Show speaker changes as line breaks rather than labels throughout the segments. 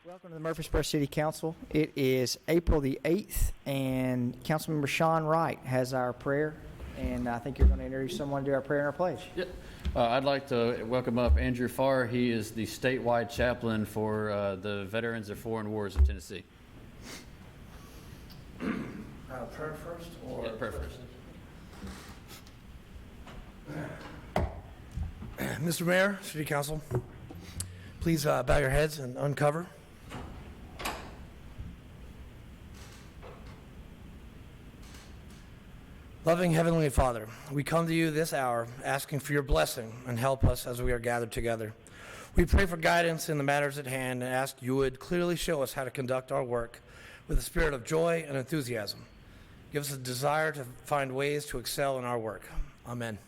Welcome to the Murfreesboro City Council. It is April the 8th, and Councilmember Sean Wright has our prayer, and I think you're going to introduce someone to do our prayer and our pledge.
Yep. I'd like to welcome up Andrew Farr. He is the statewide chaplain for the Veterans of Foreign Wars of Tennessee.
Prayer first? Or
Yeah, prayer first.
Mr. Mayor, City Council, please bow your heads and uncover. Loving Heavenly Father, we come to you this hour asking for your blessing and help us as we are gathered together. We pray for guidance in the matters at hand and ask you would clearly show us how to conduct our work with a spirit of joy and enthusiasm. Give us a desire to find ways to excel in our work. Amen.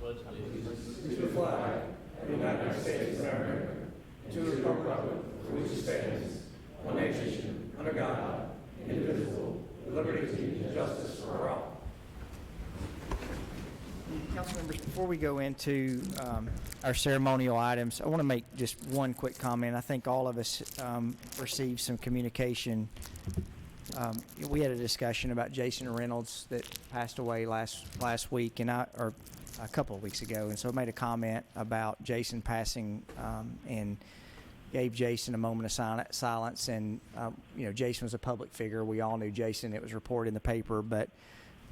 To the flag of the United States of America, to the republic for which it stands, one nation, under God, indivisible, with liberty and justice for all.
Council members, before we go into our ceremonial items, I want to make just one quick comment. I think all of us received some communication. We had a discussion about Jason Reynolds that passed away last week, or a couple of weeks ago, and so I made a comment about Jason passing and gave Jason a moment of silence. And Jason was a public figure. We all knew Jason. It was reported in the paper, but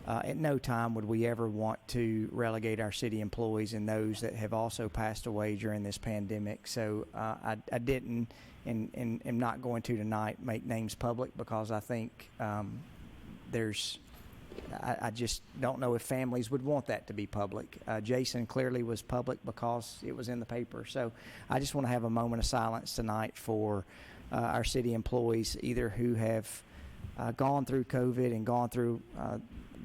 at no time would we ever want to relegate our city employees and those that have also passed away during this pandemic. So I didn't and am not going to tonight make names public, because I think I just don't know if families would want that to be public. Jason clearly was public because it was in the paper. So I just want to have a moment of silence tonight for our city employees, either who have gone through COVID and gone through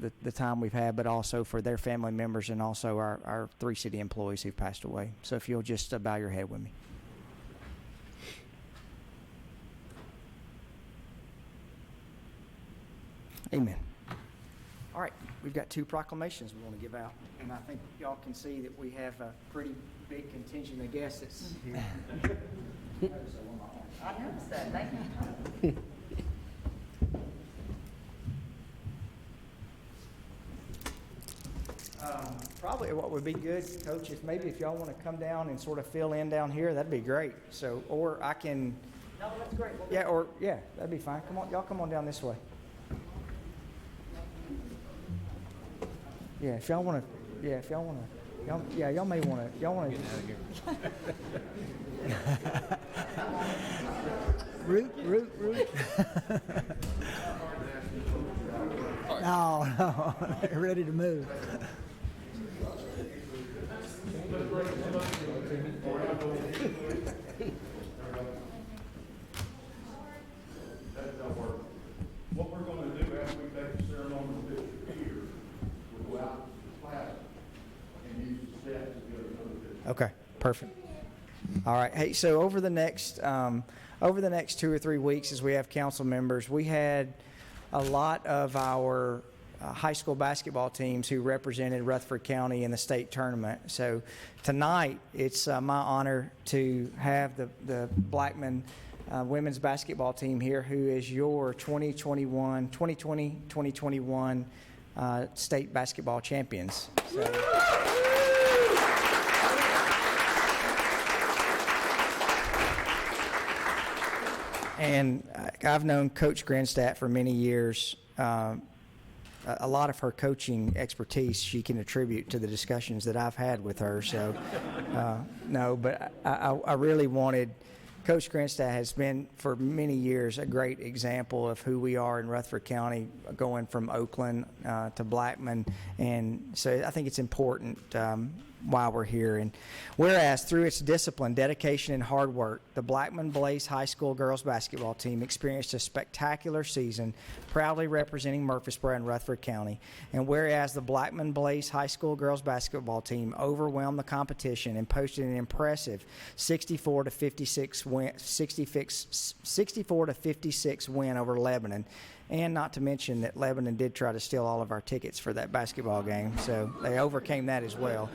the time we've had, but also for their family members, and also our 3 city employees who've passed away. So if you'll just bow your head with me. Amen. All right, we've got 2 proclamations we want to give out, and I think y'all can see that we have a pretty big contingent of guests that's here.
I noticed that. Thank you.
Probably what would be good, Coach, is maybe if y'all want to come down and sort of fill in down here, that'd be great. So, or I can.
No, that's great.
That'd be fine. Come on, y'all come on down this way. Yeah, if y'all want to. Yeah, if y'all want to. Y'all may want to. Y'all want to. Get out of here. Root. No, they're ready to move.
What we're going to do after we take the ceremonial picture here, we'll go out to the plaza and use the steps to go to another picture.
Okay, perfect. All right. Hey, so over the next 2 or 3 weeks, as we have council members, we had a lot of our high school basketball teams who represented Rutherford County in the state tournament. So tonight, it's my honor to have the Blackman women's basketball team here, who is your 2020-2021 state basketball champions. So, and I've known Coach Grinstadt for many years. A lot of her coaching expertise she can attribute to the discussions that I've had with her. So, no, but I really wanted. Coach Grinstadt has been for many years a great example of who we are in Rutherford County, going from Oakland to Blackman, and so I think it's important while we're here. And whereas through its discipline, dedication, and hard work, the Blackman Blaze High School girls basketball team experienced a spectacular season, proudly representing Murfreesboro and Rutherford County. And whereas the Blackman Blaze High School girls basketball team overwhelmed the competition and posted an impressive 64 to 56 win over Lebanon, And not to mention that Lebanon did try to steal all of our tickets for that basketball game, so they overcame that as well.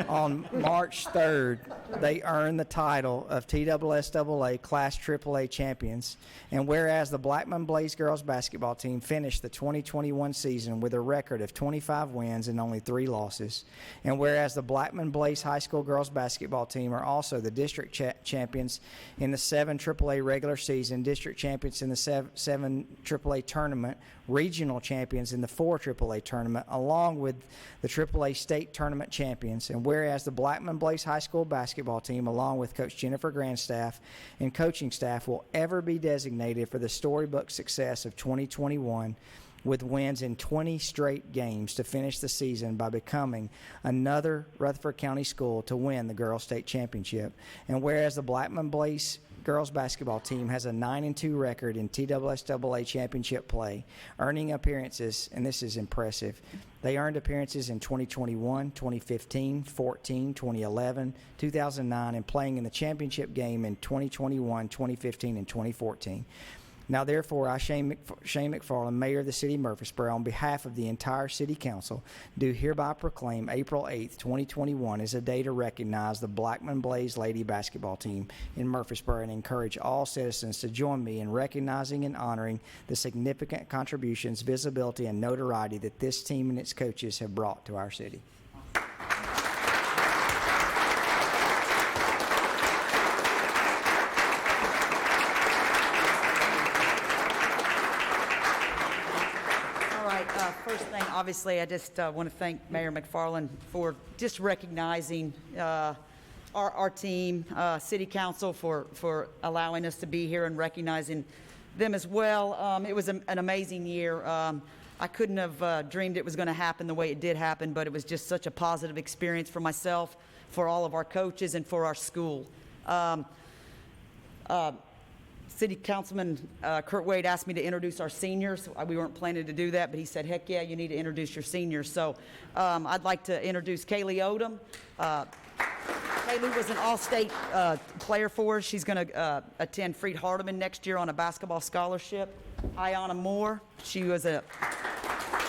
On March 3rd, they earned the title of TSSAA Class AAA champions. And whereas the Blackman Blaze girls basketball team finished the 2021 season with a record of 25 wins and only 3 losses, and whereas the Blackman Blaze High School girls basketball team are also the district champions in the 7 AAA regular season, district champions in the 7 AAA tournament, regional champions in the 4 AAA tournament, along with the AAA state tournament champions. And whereas the Blackman Blaze High School basketball team, along with Coach Jennifer Grandstaff and coaching staff, will ever be designated for the storybook success of 2021 with wins in 20 straight games to finish the season by becoming another Rutherford County school to win the girls state championship. And whereas the Blackman Blaze girls basketball team has a 9-2 record in TSSAA championship play, earning appearances, and this is impressive. They earned appearances in 2021, 2015, 14, 2011, 2009, and playing in the championship game in 2021, 2015, and 2014. Now, therefore, I, Shane McFarland, Mayor of the City of Murfreesboro, on behalf of the entire City Council, do hereby proclaim April 8th, 2021 as a day to recognize the Blackman Blaze Lady Basketball Team in Murfreesboro and encourage all citizens to join me in recognizing and honoring the significant contributions, visibility, and notoriety that this team and its coaches have brought to our city.
First thing, obviously, I just want to thank Mayor McFarland for just recognizing our team, City Council for allowing us to be here and recognizing them as well. It was an amazing year. I couldn't have dreamed it was going to happen the way it did happen, but it was just such a positive experience for myself, for all of our coaches, and for our school. City Councilman Kurt Wade asked me to introduce our seniors. We weren't planning to do that, but he said, heck yeah, you need to introduce your seniors. So I'd like to introduce Kaylee Odom. Kaylee was an all-state player for us. She's going to attend Freed Hardeman next year on a basketball scholarship. Ayana Moore, she was an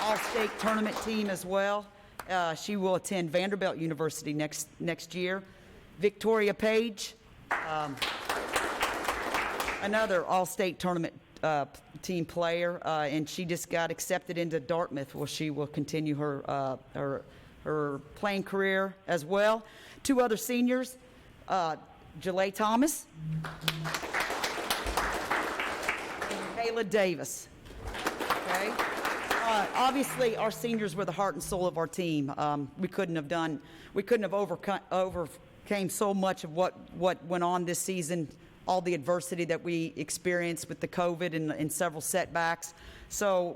all-state tournament team as well. She will attend Vanderbilt University next year. Victoria Page, another all-state tournament team player, and she just got accepted into Dartmouth, where she will continue her playing career as well. 2 other seniors, Jalea Thomas and Kayla Davis. Okay. Obviously, our seniors were the heart and soul of our team. We couldn't have overcame so much of what went on this season, all the adversity that we experienced with the COVID and several setbacks. So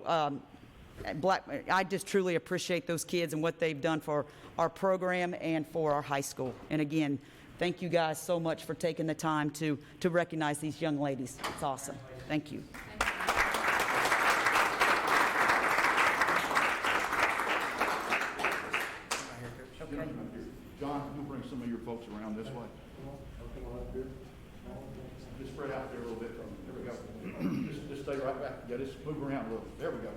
I just truly appreciate those kids and what they've done for our program and for our high school. And again, thank you guys so much for taking the time to recognize these young ladies. It's awesome. Thank you.
Okay. John, you'll bring some of your folks around this way. Just spread out there a little bit. There we go. Just stay right back. Yeah, just move around a little. There we go.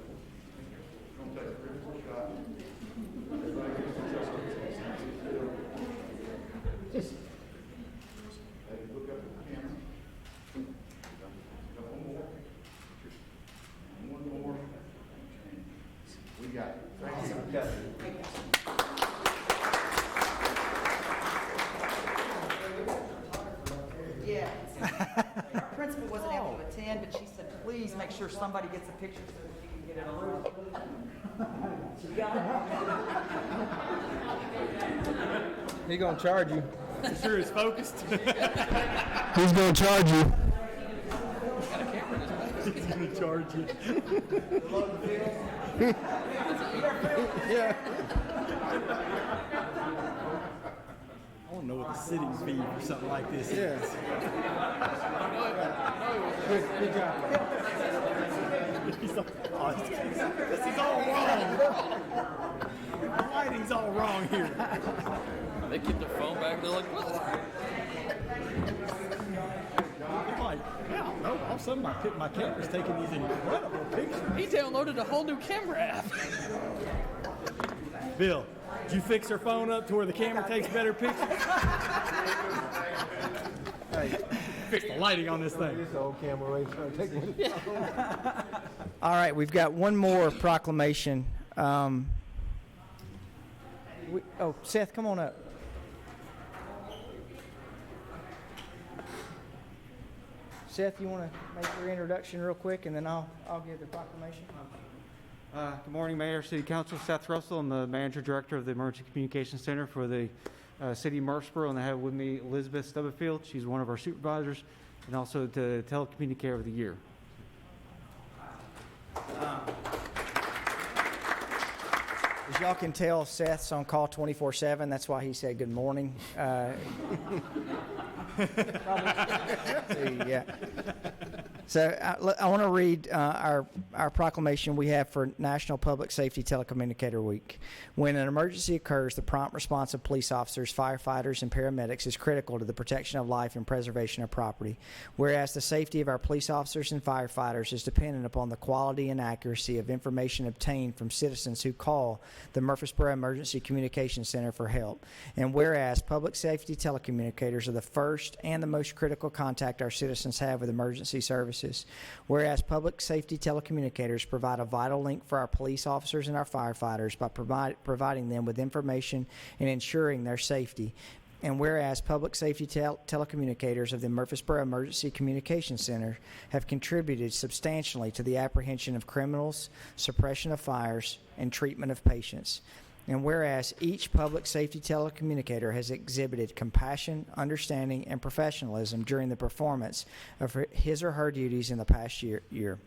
Don't take a critical shot. Hey, look up at the camera. One more. One more. We got it. Thank you.
Yeah. Our principal wasn't able to attend, but she said, please make sure somebody gets a picture so that she can get it approved. You got it?
He gonna charge you.
You sure he's focused?
He's gonna charge you.
He's gonna charge you.
Yeah.
I don't know what the sitting fee for something like this is.
Yeah. Good job.
He's like, oh, this is all wrong. The lighting's all wrong here.
They keep their phone back. They're like, what?
I'm like, yeah, no. All of a sudden, my camera's taking these incredible pictures.
He downloaded a whole new camera app.
Bill, did you fix her phone up to where the camera takes better pictures? Fix the lighting on this thing.
This old camera right there. Take one.
All right, we've got one more proclamation. Seth, come on up. Seth, you want to make your introduction real quick, and then I'll give the proclamation.
Good morning, Mayor, City Council. Seth Russell. I'm the Manager Director of the Emergency Communications Center for the City of Murfreesboro, and I have with me Elizabeth Stubblefield. She's one of our supervisors and also the Telecommunicator of the Year.
As y'all can tell, Seth's on call 24/7. That's why he said good morning. Yeah. So I want to read our proclamation we have for National Public Safety Telecommunicator Week. When an emergency occurs, the prompt response of police officers, firefighters, and paramedics is critical to the protection of life and preservation of property. Whereas the safety of our police officers and firefighters is dependent upon the quality and accuracy of information obtained from citizens who call the Murfreesboro Emergency Communications Center for help. And whereas public safety telecommunicators are the first and the most critical contact our citizens have with emergency services. Whereas public safety telecommunicators provide a vital link for our police officers and our firefighters by providing them with information and ensuring their safety. And whereas public safety telecommunicators of the Murfreesboro Emergency Communications Center have contributed substantially to the apprehension of criminals, suppression of fires, and treatment of patients. And whereas each public safety telecommunicator has exhibited compassion, understanding, and professionalism during the performance of his or her duties in the past year.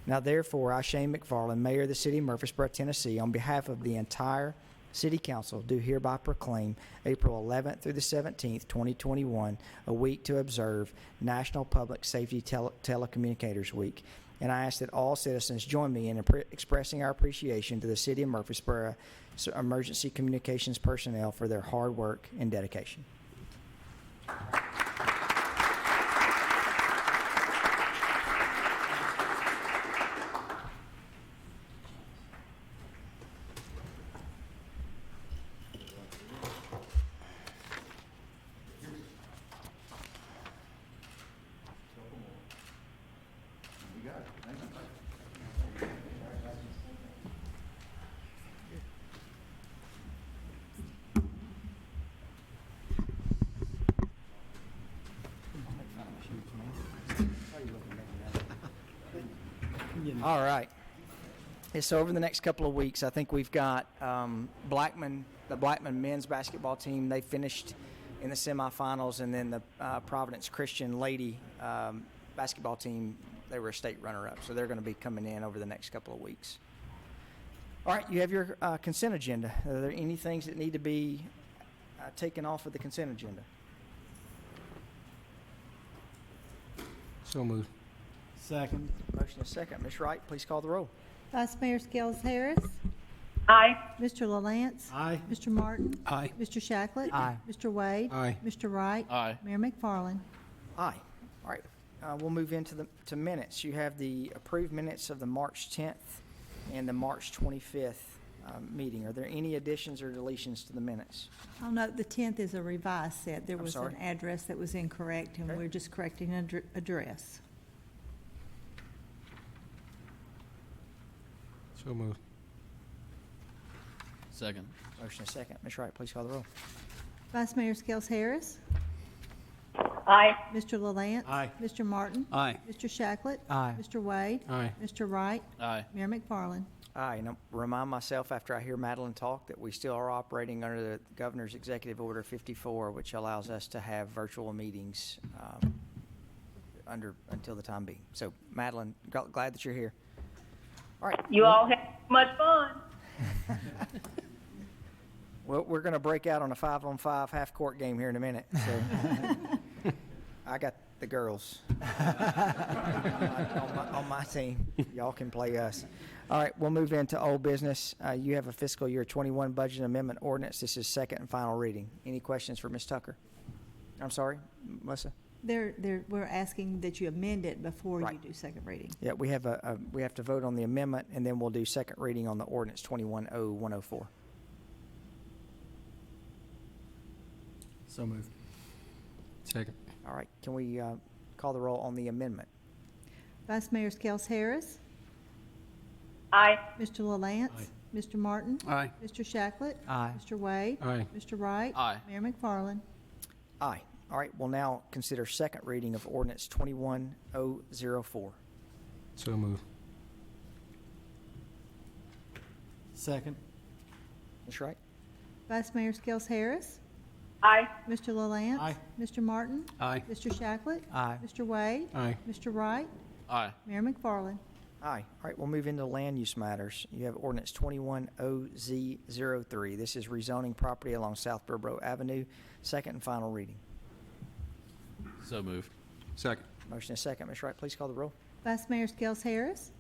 Now, therefore, I, Shane McFarland, Mayor of the City of Murfreesboro, Tennessee, on behalf of the entire City Council, do hereby proclaim April 11th through the 17th, 2021, a week to observe National Public Safety Telecommunicators Week. And I ask that all citizens join me in expressing our appreciation to the City of Murfreesboro emergency communications personnel for their hard work and dedication. All right. So over the next couple of weeks, I think we've got the Blackman men's basketball team. They finished in the semifinals, and then the Providence Christian lady basketball team, they were a state runner-up. So they're going to be coming in over the next couple of weeks. All right, you have your consent agenda. Are there any things that need to be taken off of the consent agenda?
So moved.
Second.
Motion is second. Ms. Wright, please call the roll.
Vice Mayor Skels Harris.
Aye.
Mr. LaLance.
Aye.
Mr. Martin.
Aye.
Mr. Shacklet.
Aye.
Mr. Wade.
Aye.
Mr. Wright.
Aye.
Mayor McFarland.
Aye. All right. We'll move into the minutes. You have the approved minutes of the March 10th and the March 25th meeting. Are there any additions or deletions to the minutes?
I'll note the 10th is a revised set. There was
sorry?
an address that was incorrect, and
Okay.
we're just correcting an address.
So moved.
Second.
Motion is second. Ms. Wright, please call the roll.
Vice Mayor Skels Harris.
Aye.
Mr. LaLance.
Aye.
Mr. Martin.
Aye.
Mr. Shacklet.
Aye.
Mr. Wade.
Aye.
Mr. Wright.
Aye.
Mayor McFarland.
Aye. And I'll remind myself after I hear Madeline talk that we still are operating under the Governor's Executive Order 54, which allows us to have virtual meetings until the time being. So, Madeline, glad that you're here. All right.
You all had much fun.
Well, we're going to break out on a 5-on-5 half-court game here in a minute. So I got the girls on my team. Y'all can play us. All right, we'll move into old business. You have a fiscal year 21 budget amendment ordinance. This is second and final reading. Any questions for Ms. Tucker? I'm sorry, Melissa?
We're asking that you amend it before you
Right.
do second reading.
Yeah, we have we have to vote on the amendment, and then we'll do second reading on the ordinance 210104.
So moved.
Second.
All right, can we call the roll on the amendment?
Vice Mayor Skels Harris,
Aye.
Mr. LaLance, Mr. Martin,
Aye.
Mr. Shacklet,
Aye.
Mr. Wade,
Aye.
Mr. Wright,
Aye.
Mayor McFarland.
Aye. All right, we'll now consider second reading of ordinance 21004.
So moved.
Second.
Ms. Wright?
Vice Mayor Skels Harris,
Aye.
Mr. LaLance,
Aye.
Mr. Martin,
Aye.
Mr. Shacklet,
Aye.
Mr. Wade,
Aye.
Mr. Wright,
Aye.
Mayor McFarland.
Aye. All right, we'll move into land use matters. You have ordinance 210Z03. This is rezoning property along South Bourbon Avenue, second and final reading.
So moved.
Second.
Motion is second. Ms. Wright, please call the roll.
Vice Mayor Skels Harris,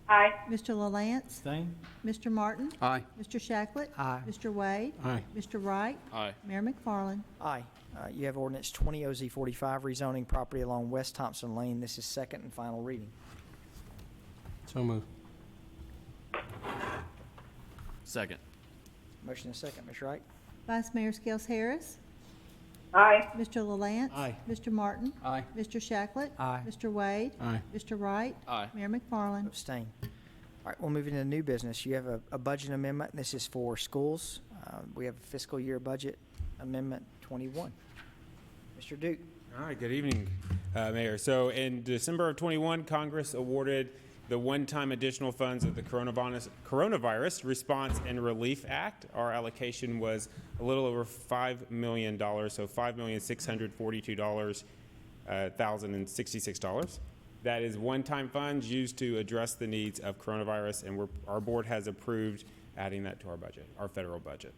Aye.
Mr. LaLance,
Abstain?
Mr. Martin,
Aye.
Mr. Shacklet,
Aye.
Mr. Wade,
Aye.
Mr. Wright,
Aye.
Mayor McFarland.
Aye. You have ordinance 20OZ45, rezoning property along West Thompson Lane. This is second and final reading.
So moved.
Second.
Motion is second. Ms. Wright?
Vice Mayor Skels Harris,
Aye.
Mr. LaLance,
Aye.
Mr. Martin,
Aye.
Mr. Shacklet,
Aye.
Mr. Wade,
Aye.
Mr. Wright,
Aye.
Mayor McFarland.
Abstain. All right, we'll move into new business. You have a budget amendment, and this is for schools. We have a fiscal year budget amendment 21. Mr. Duke?
All right, good evening, Mayor. So in December of 21, Congress awarded the one-time additional funds of the Coronavirus Response and Relief Act. Our allocation was a little over $5 million, so $5,642,066. That is one-time funds used to address the needs of coronavirus, and our board has approved adding that to our budget, our federal budget.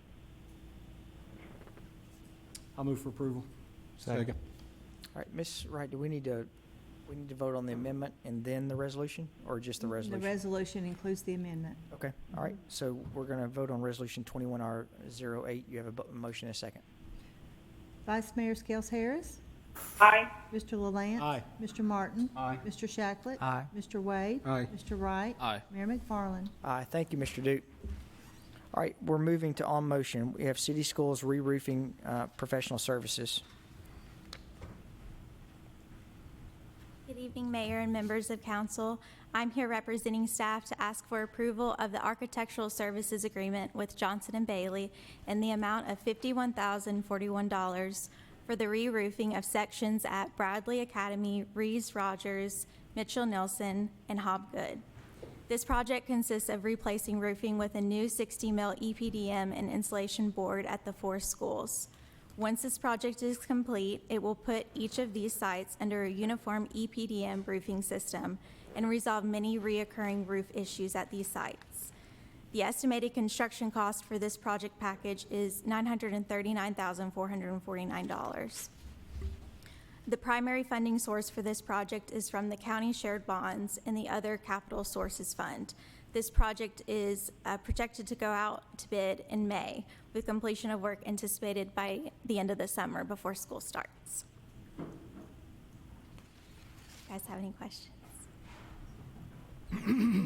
I'll move for approval.
Second.
All right, Ms. Wright, do we need to vote on the amendment and then the resolution, or just the resolution?
The resolution includes the amendment.
Okay, all right, so we're going to vote on resolution 21R08. You have a motion and a second.
Vice Mayor Skels Harris,
Aye.
Mr. LaLance.
Aye.
Mr. Martin.
Aye.
Mr. Shacklet.
Aye.
Mr. Wade.
Aye.
Mr. Wright.
Aye.
Mayor McFarland.
Aye, thank you, Mr. Duke. All right, we're moving to on motion. We have city schools re-roofing professional services.
Good evening, Mayor and members of council. I'm here representing staff to ask for approval of the architectural services agreement with Johnson & Bailey in the amount of $51,041 for the re-roofing of sections at Bradley Academy, Rees Rogers, Mitchell Nelson, and Hobgood. This project consists of replacing roofing with a new 60 mil EPDM and insulation board at the 4 schools. Once this project is complete, it will put each of these sites under a uniform EPDM roofing system and resolve many reoccurring roof issues at these sites. The estimated construction cost for this project package is $939,449. The primary funding source for this project is from the county shared bonds and the other capital sources fund. This project is projected to go out to bid in May, with completion of work anticipated by the end of the summer before school starts. You guys have any questions?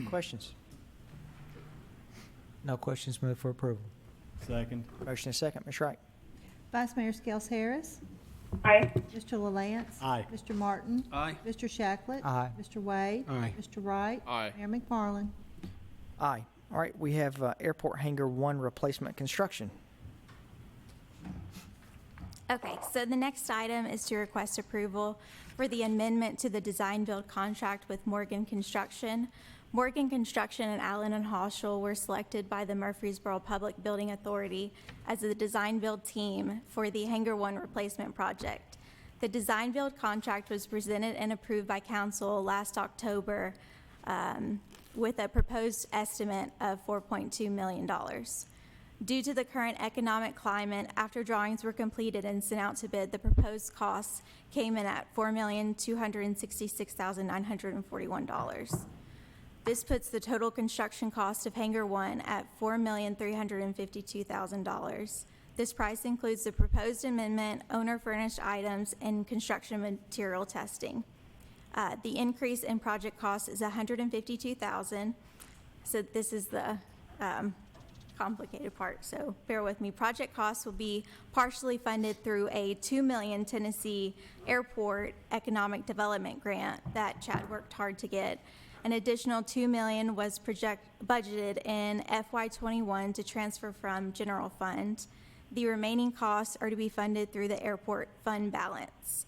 Questions?
No questions, move for approval. Second.
Motion is second. Ms. Wright?
Vice Mayor Skels Harris,
Aye.
Mr. LaLance.
Aye.
Mr. Martin.
Aye.
Mr. Shacklet.
Aye.
Mr. Wade.
Aye.
Mr. Wright.
Aye.
Mayor McFarland.
Aye. All right, we have Airport Hangar 1 replacement construction.
Okay, so the next item is to request approval for the amendment to the design-build contract with Morgan Construction. Morgan Construction and Allen and Hauschel were selected by the Murfreesboro Public Building Authority as the design-build team for the Hangar 1 replacement project. The design-build contract was presented and approved by council last October with a proposed estimate of $4.2 million. Due to the current economic climate, after drawings were completed and sent out to bid, the proposed costs came in at $4,266,941. This puts the total construction cost of Hangar 1 at $4,352,000. This price includes the proposed amendment, owner-furnished items, and construction material testing. The increase in project cost is $152,000. So this is the complicated part, so bear with me. Project costs will be partially funded through a $2 million Tennessee Airport Economic Development Grant that Chad worked hard to get. An additional $2 million was budgeted in FY21 to transfer from general fund. The remaining costs are to be funded through the airport fund balance.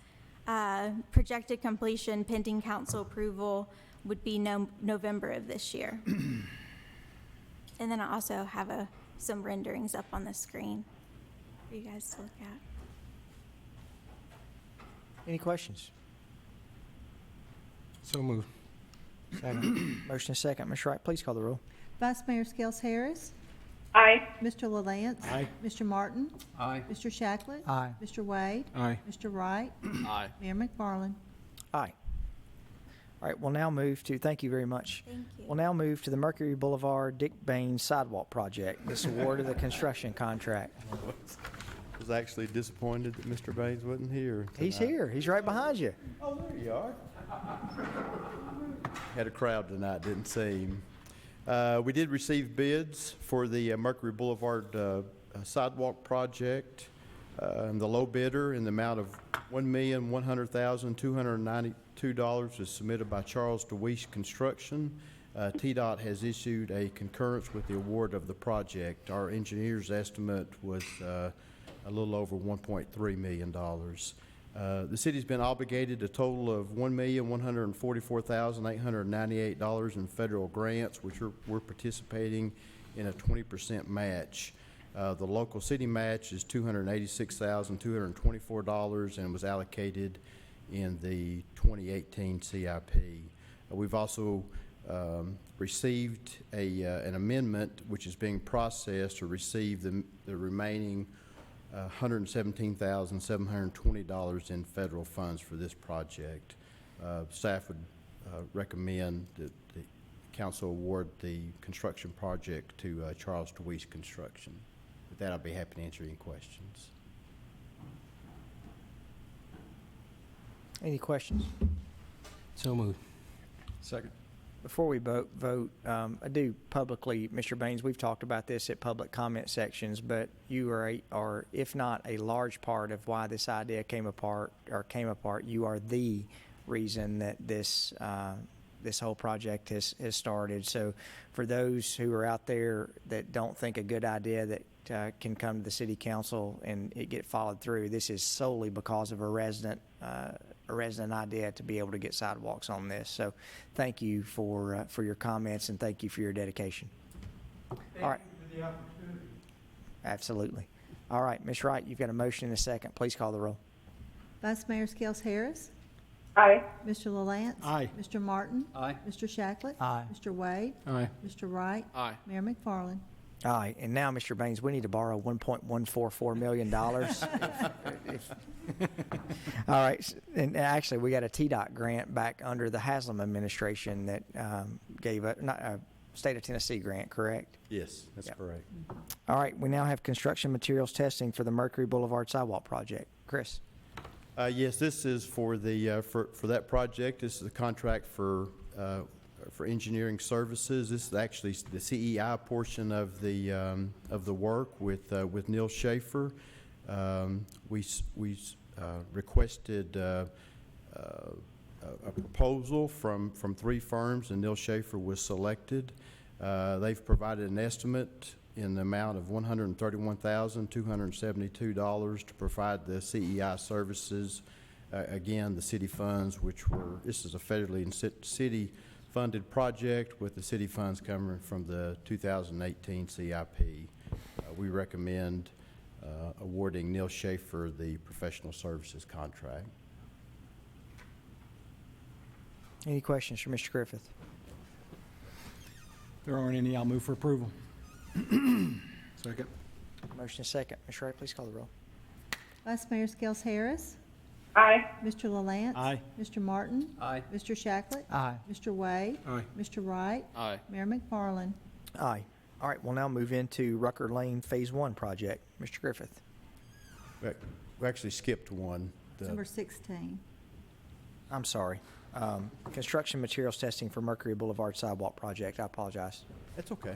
Projected completion pending council approval would be November of this year. And then I also have some renderings up on the screen for you guys to look at.
Any questions?
So moved.
Second. Motion and second. Ms. Wright, please call the roll.
Vice Mayor Skels Harris.
Aye.
Mr. LaLance.
Aye.
Mr. Martin.
Aye.
Mr. Shacklet.
Aye.
Mr. Wade.
Aye.
Mr. Wright.
Aye.
Mayor McFarland.
Aye. All right, we'll now move to, thank you very much.
Thank you.
We'll now move to the Mercury Boulevard Dick Bain Sidewalk Project, this award of the construction contract.
I was actually disappointed that Mr. Baines wasn't here
He's
tonight.
here. He's right behind you.
Oh, there you are. Had a crowd tonight, didn't see him. We did receive bids for the Mercury Boulevard sidewalk project. The low bidder in the amount of $1,100,292 is submitted by Charles DeWeese Construction. TDOT has issued a concurrence with the award of the project. Our engineer's estimate was a little over $1.3 million. The city's been obligated a total of $1,144,898 in federal grants, which we're participating in a 20% match. The local city match is $286,224 and was allocated in the 2018 CIP. We've also received an amendment which is being processed to receive the remaining $117,720 in federal funds for this project. Staff would recommend that the council award the construction project to Charles DeWeese Construction. With that, I'll be happy to answer any questions.
Any questions?
So moved. Second.
Before we vote, I do publicly, Mr. Baines, we've talked about this at public comment sections, but you are, if not a large part of why this idea came apart, you are the reason that this whole project has started. So for those who are out there that don't think a good idea that can come to the city council and it get followed through, this is solely because of a resident idea to be able to get sidewalks on this. So thank you for your comments and thank you for your dedication. All right.
Thank you for the opportunity.
Absolutely. All right, Ms. Wright, you've got a motion and a second. Please call the roll.
Vice Mayor Skels Harris.
Aye.
Mr. LaLance.
Aye.
Mr. Martin.
Aye.
Mr. Shacklet.
Aye.
Mr. Wade.
Aye.
Mr. Wright.
Aye.
Mayor McFarland.
Aye. And now, Mr. Baines, we need to borrow $1.144 million. All right. And actually, we got a TDOT grant back under the Haslam administration that gave a state of Tennessee grant, correct?
Yes, that's correct.
All right. We now have construction materials testing for the Mercury Boulevard Sidewalk project. Chris?
Yes, this is for the for that project. This is the contract for engineering services. This is actually the CEI portion of the work with Neil Schaefer. We requested a proposal from 3 firms, and Neil Schaefer was selected. They've provided an estimate in the amount of $131,272 to provide the CEI services. Again, the city funds, this is a federally and city-funded project with the city funds coming from the 2018 CIP. We recommend awarding Neil Schaefer the professional services contract.
Any questions for Mr. Griffith?
If there aren't any, I'll move for approval. Second.
Motion is second. Ms. Wright, please call the roll.
Vice Mayor Skels Harris.
Aye.
Mr. LaLance.
Aye.
Mr. Martin.
Aye.
Mr. Shacklet.
Aye.
Mr. Wade.
Aye.
Mr. Wright.
Aye.
Mayor McFarland.
Aye. All right, we'll now move into Rucker Lane Phase 1 project. Mr. Griffith.
We actually skipped one.
Number 16.
I'm sorry. Construction materials testing for Mercury Boulevard Sidewalk project. I apologize.
That's okay.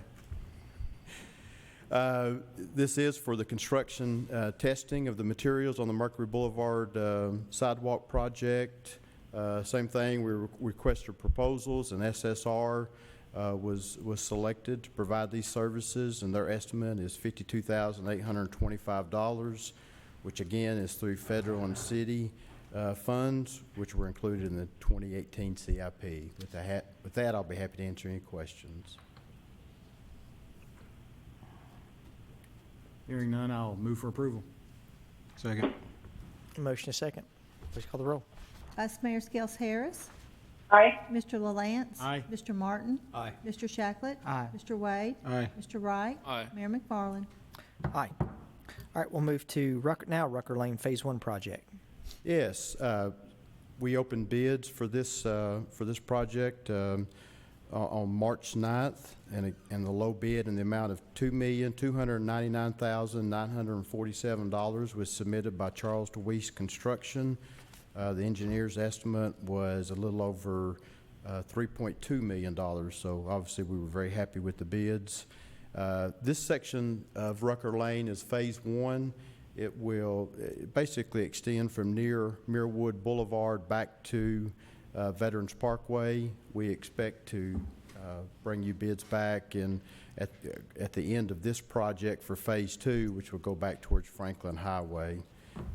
This is for the construction testing of the materials on the Mercury Boulevard sidewalk project. Same thing, we requested proposals, and SSR was selected to provide these services, and their estimate is $52,825, which again is through federal and city funds, which were included in the 2018 CIP. With that, I'll be happy to answer any questions.
Hearing none, I'll move for approval.
Second.
Motion is second. Please call the roll.
Vice Mayor Skels Harris.
Aye.
Mr. LaLance.
Aye.
Mr. Martin.
Aye.
Mr. Shacklet.
Aye.
Mr. Wade.
Aye.
Mr. Wright.
Aye.
Mayor McFarland.
Aye. All right, we'll move to Rucker Lane Phase 1 project.
Yes, we opened bids for this project on March 9th, and the low bid in the amount of $2,299,947 was submitted by Charles DeWeese Construction. The engineer's estimate was a little over $3.2 million, so obviously we were very happy with the bids. This section of Rucker Lane is Phase 1. It will basically extend from near Muirwood Boulevard back to Veterans Parkway. We expect to bring you bids back at the end of this project for Phase 2, which will go back towards Franklin Highway.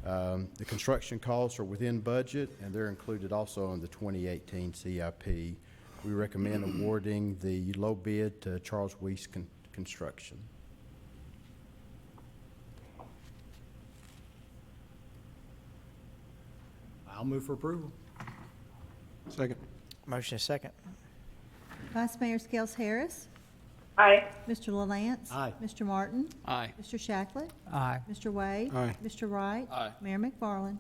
The construction costs are within budget, and they're included also in the 2018 CIP. We recommend awarding the low bid to Charles Weiss Construction.
I'll move for approval.
Second.
Motion is second.
Vice Mayor Skels Harris.
Aye.
Mr. LaLance.
Aye.
Mr. Martin.
Aye.
Mr. Shacklet.
Aye.
Mr. Wade.
Aye.
Mr. Wright.
Aye.
Mayor McFarland.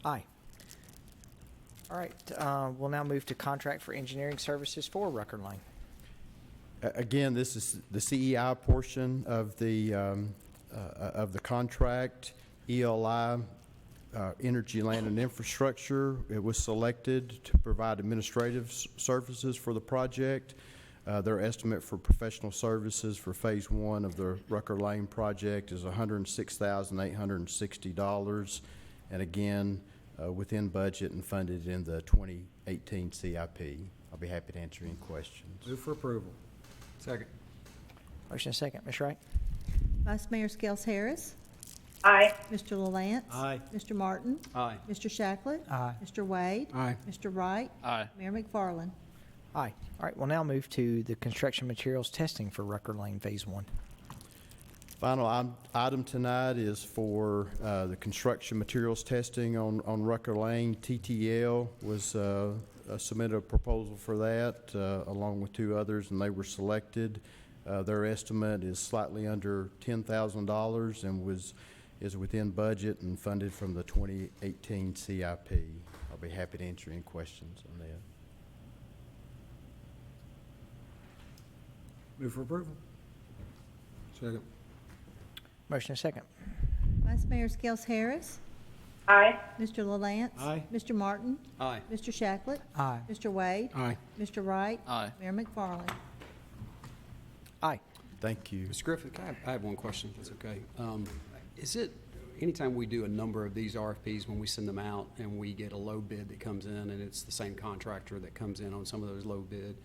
Aye. All right, we'll now move to contract for engineering services for Rucker Lane.
Again, this is the CEI portion of the contract. ELI, Energy, Land, and Infrastructure, it was selected to provide administrative services for the project. Their estimate for professional services for Phase 1 of the Rucker Lane project is $106,860, and again, within budget and funded in the 2018 CIP. I'll be happy to answer any questions.
Move for approval. Second.
Motion is second. Ms. Wright?
Vice Mayor Skels Harris.
Aye.
Mr. LaLance.
Aye.
Mr. Martin.
Aye.
Mr. Shacklet.
Aye.
Mr. Wade.
Aye.
Mr. Wright.
Aye.
Mayor McFarland.
Aye. All right, we'll now move to the construction materials testing for Rucker Lane Phase 1.
Final item tonight is for the construction materials testing on Rucker Lane. TTL was submitted a proposal for that along with two others, and they were selected. Their estimate is slightly under $10,000 and is within budget and funded from the 2018 CIP. I'll be happy to answer any questions on that.
Move for approval.
Second.
Motion is second.
Vice Mayor Skels Harris.
Aye.
Mr. LaLance.
Aye.
Mr. Martin.
Aye.
Mr. Shacklet.
Aye.
Mr. Wade.
Aye.
Mr. Wright.
Aye.
Mayor McFarland.
Aye.
Thank you.
Mr. Griffith, I have one question, if that's okay. Is it, anytime we do a number of these RFPs, when we send them out and we get a low bid that comes in and it's the same contractor that comes in on some of those low bid,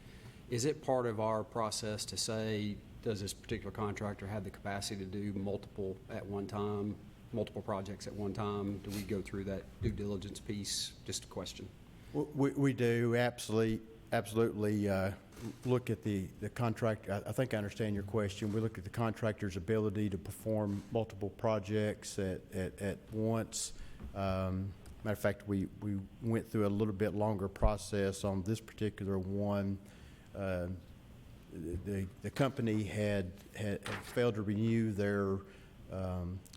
is it part of our process to say, does this particular contractor have the capacity to do multiple at one time, multiple projects at one time? Do we go through that due diligence piece? Just a question.
We do absolutely look at the contract. I think I understand your question. We look at the contractor's ability to perform multiple projects at once. Matter of fact, we went through a little bit longer process on this particular one. The company had failed to renew their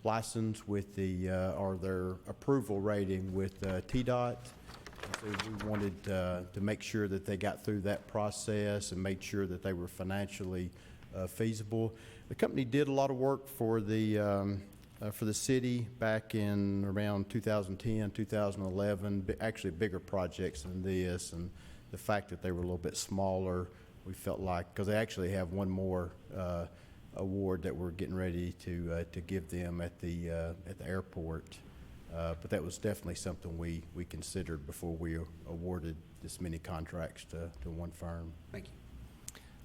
license with or their approval rating with TDOT. So we wanted to make sure that they got through that process and made sure that they were financially feasible. The company did a lot of work for the city back in around 2010, 2011, actually bigger projects than this, and the fact that they were a little bit smaller, we felt like, because they actually have one more award that we're getting ready to give them at the airport. But that was definitely something we considered before we awarded this many contracts to one firm.
Thank you.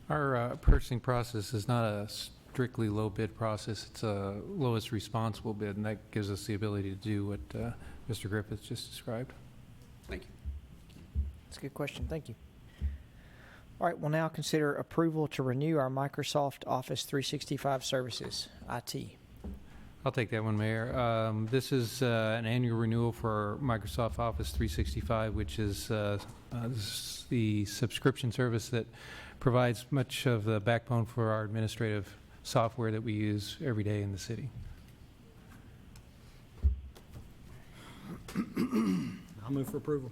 Our purchasing process is not a strictly low bid process. It's a lowest responsible bid, and that gives us the ability to do what Mr. Griffith just described.
Thank you.
That's a good question. Thank you. All right, we'll now consider approval to renew our Microsoft Office 365 services, IT.
I'll take that one, Mayor. This is an annual renewal for Microsoft Office 365, which is the subscription service that provides much of the backbone for our administrative software that we use every day in the city.
I'll move for approval.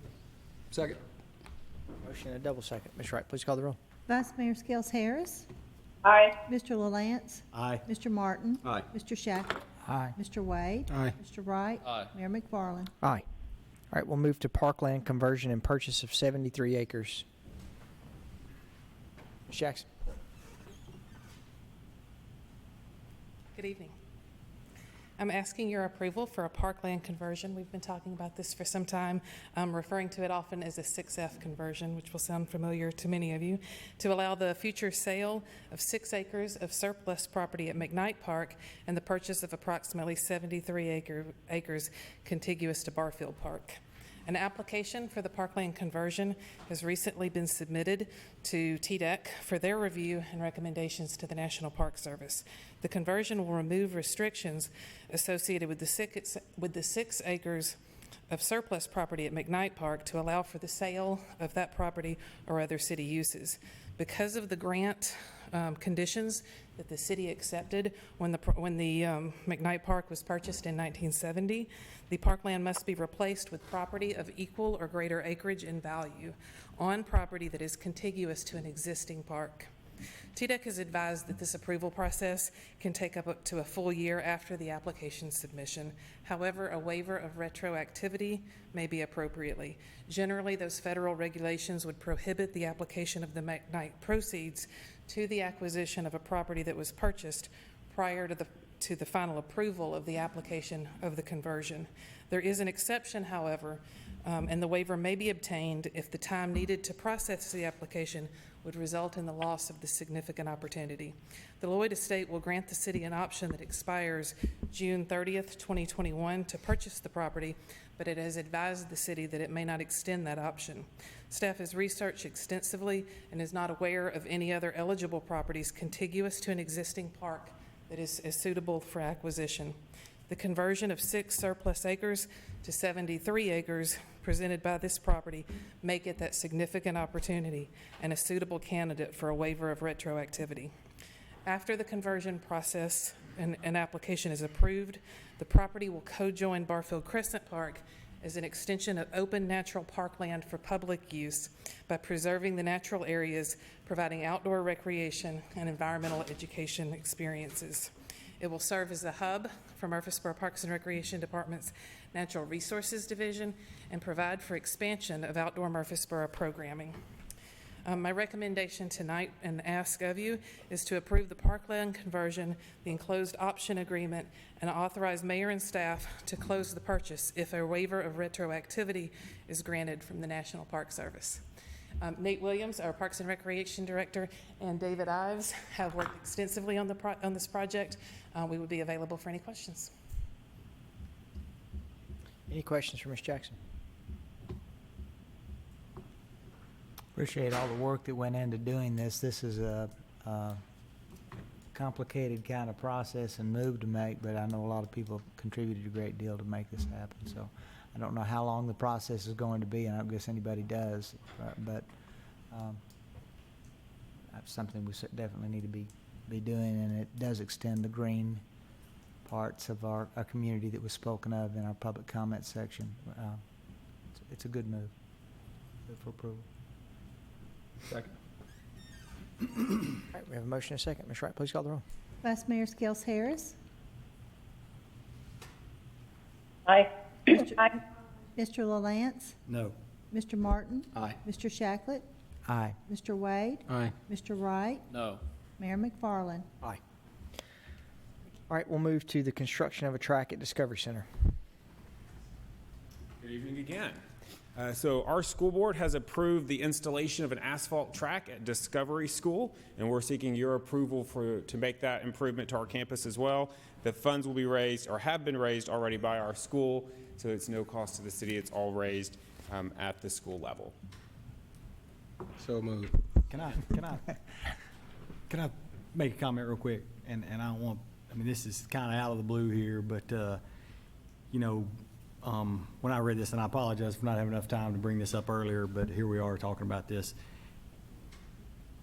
Second.
Motion and a double second. Ms. Wright, please call the roll.
Vice Mayor Skels Harris.
Aye.
Mr. LaLance.
Aye.
Mr. Martin.
Aye.
Mr. Shacklet.
Aye.
Mr. Wade.
Aye.
Mr. Wright.
Aye.
Mayor McFarland.
Aye. All right, we'll move to Parkland Conversion and purchase of 73 acres. Ms. Jackson.
Good evening. I'm asking your approval for a parkland conversion. We've been talking about this for some time, referring to it often as a 6F conversion, which will sound familiar to many of you, to allow the future sale of 6 acres of surplus property at McKnight Park and the purchase of approximately 73 acres contiguous to Barfield Park. An application for the parkland conversion has recently been submitted to TDEC for their review and recommendations to the National Park Service. The conversion will remove restrictions associated with the 6 acres of surplus property at McKnight Park to allow for the sale of that property or other city uses. Because of the grant conditions that the city accepted when the McKnight Park was purchased in 1970, the parkland must be replaced with property of equal or greater acreage in value on property that is contiguous to an existing park. TDEC has advised that this approval process can take up to a full year after the application submission. However, a waiver of retroactivity may be appropriately. Generally, those federal regulations would prohibit the application of the McKnight proceeds to the acquisition of a property that was purchased prior to the final approval of the application of the conversion. There is an exception, however, and the waiver may be obtained if the time needed to process the application would result in the loss of the significant opportunity. The Lloyd Estate will grant the city an option that expires June 30th, 2021 to purchase the property, but it has advised the city that it may not extend that option. Staff has researched extensively and is not aware of any other eligible properties contiguous to an existing park that is suitable for acquisition. The conversion of 6 surplus acres to 73 acres presented by this property make it that significant opportunity and a suitable candidate for a waiver of retroactivity. After the conversion process and an application is approved, the property will co-join Barfield Crescent Park as an extension of open natural parkland for public use by preserving the natural areas, providing outdoor recreation and environmental education experiences. It will serve as a hub for Murfreesboro Parks and Recreation Department's Natural Resources Division and provide for expansion of outdoor Murfreesboro programming. My recommendation tonight and ask of you is to approve the parkland conversion, the enclosed option agreement, and authorize mayor and staff to close the purchase if a waiver of retroactivity is granted from the National Park Service. Nate Williams, our Parks and Recreation Director, and David Ives have worked extensively on this project. We would be available for any questions.
Any questions for Ms. Jackson?
Appreciate all the work that went into doing this. This is a complicated kind of process and move to make, but I know a lot of people contributed a great deal to make this happen. So I don't know how long the process is going to be, and I don't guess anybody does, but that's something we definitely need to be doing, and it does extend the green parts of our community that was spoken of in our public comment section. It's a good move. Good for approval.
Second.
All right, we have a motion and a second. Ms. Wright, please call the roll.
Vice Mayor Skels Harris.
Aye. Aye.
Mr. LaLance.
No.
Mr. Martin.
Aye.
Mr. Shacklet.
Aye.
Mr. Wade.
Aye.
Mr. Wright.
No.
Mayor McFarland.
Aye. All right, we'll move to the construction of a track at Discovery Center.
Good evening again. So our school board has approved the installation of an asphalt track at Discovery School, and we're seeking your approval to make that improvement to our campus as well. The funds will be raised or have been raised already by our school, so it's no cost to the city. It's all raised at the school level.
So moved. Can I make a comment real quick? And I don't want, I mean, this is kind of out of the blue here, but, you know, when I read this, and I apologize for not having enough time to bring this up earlier, but here we are talking about this.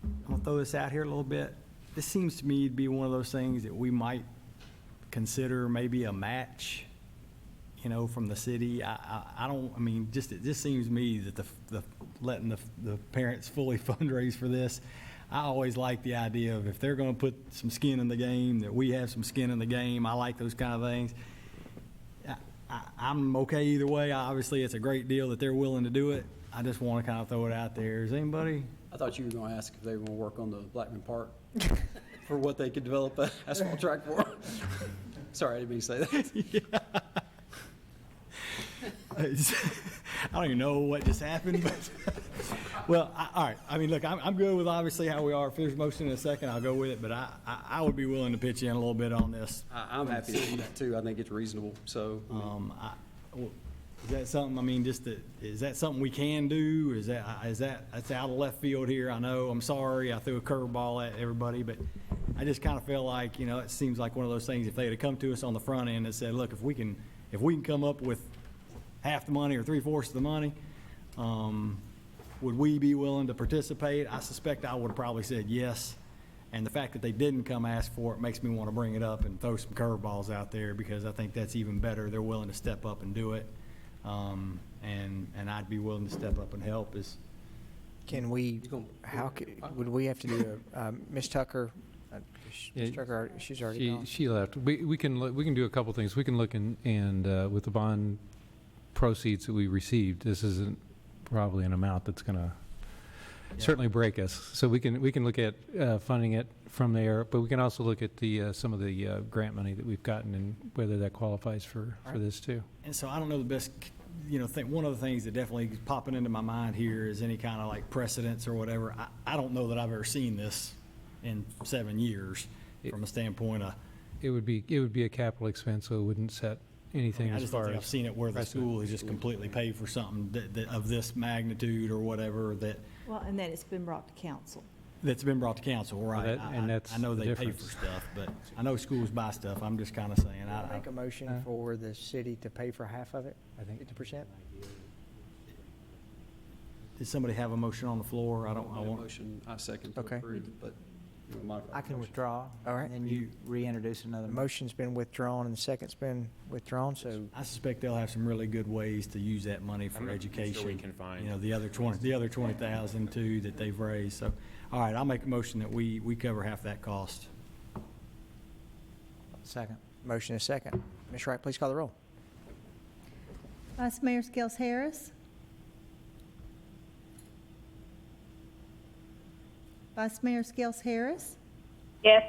I'm gonna throw this out here a little bit. This seems to me to be one of those things that we might consider maybe a match, you know, from the city. I don't, I mean, just, it just seems to me that the letting the parents fully fundraise for this. I always like the idea of if they're gonna put some skin in the game, that we have some skin in the game. I like those kind of things. I'm okay either way. Obviously, it's a great deal that they're willing to do it. I just want to kind of throw it out there. Is anybody?
I thought you were going to ask if they were going to work on the Blackman Park for what they could develop an asphalt track for. Sorry, I didn't mean to say that.
I don't even know what just happened, but well, all right. I mean, look, I'm good with obviously how we are. If there's a motion in a second, I'll go with it. But I would be willing to pitch in a little bit on this.
I'm happy to do that too. I think it's reasonable. So,
is that something? I mean, is that something we can do? That's out of left field here? I know. I'm sorry. I threw a curveball at everybody, but I just kind of feel like, you know, it seems like one of those things. If they had come to us on the front end and said, look, if we can come up with half the money or 3/4 of the money, would we be willing to participate? I suspect I would have probably said yes. And the fact that they didn't come ask for it makes me want to bring it up and throw some curveballs out there, because I think that's even better. They're willing to step up and do it. And I'd be willing to step up and help.
Can we, would we have to do Ms. Tucker? Ms.
Yeah,
Tucker, she's already gone.
She left. We can do a couple things. We can look and with the bond proceeds that we received, this isn't probably an amount that's going to certainly break us. So we can look at funding it from there, but we can also look at the some of the grant money that we've gotten and whether that qualifies for this too.
And so I don't know the best, you know, one of the things that definitely is popping into my mind here is any kind of like precedents or whatever. I don't know that I've ever seen this in 7 years from a standpoint of.
It would be a capital expense, so it wouldn't set anything
I
as
just
far
don't think
as
I've seen it where the
precedent.
school has just completely paid for something that of this magnitude or whatever
Well, and that it's been brought to council.
that's been brought to council, right?
and that's
I know
the
they pay for
difference.
stuff, but I know schools buy stuff. I'm just kind of saying.
I make a motion for the city to pay for half of it, I think 50%.
Did somebody have a motion on the floor? I want.
motion, I second to
Okay.
approve, but you know, modify
I
the
can
motion.
withdraw.
All right.
And then you reintroduce another.
The motion's been withdrawn and the second's been withdrawn, so
I suspect they'll have some really good ways to use that money for
I'm sure
education.
we can find.
You know, the other 20,000 too that they've raised. So, all right, I'll make a motion that we cover half that cost.
Second.
motion is second. Ms. Wright, please call the roll.
Vice Mayor Skels Harris. Vice Mayor Skels Harris.
Yes.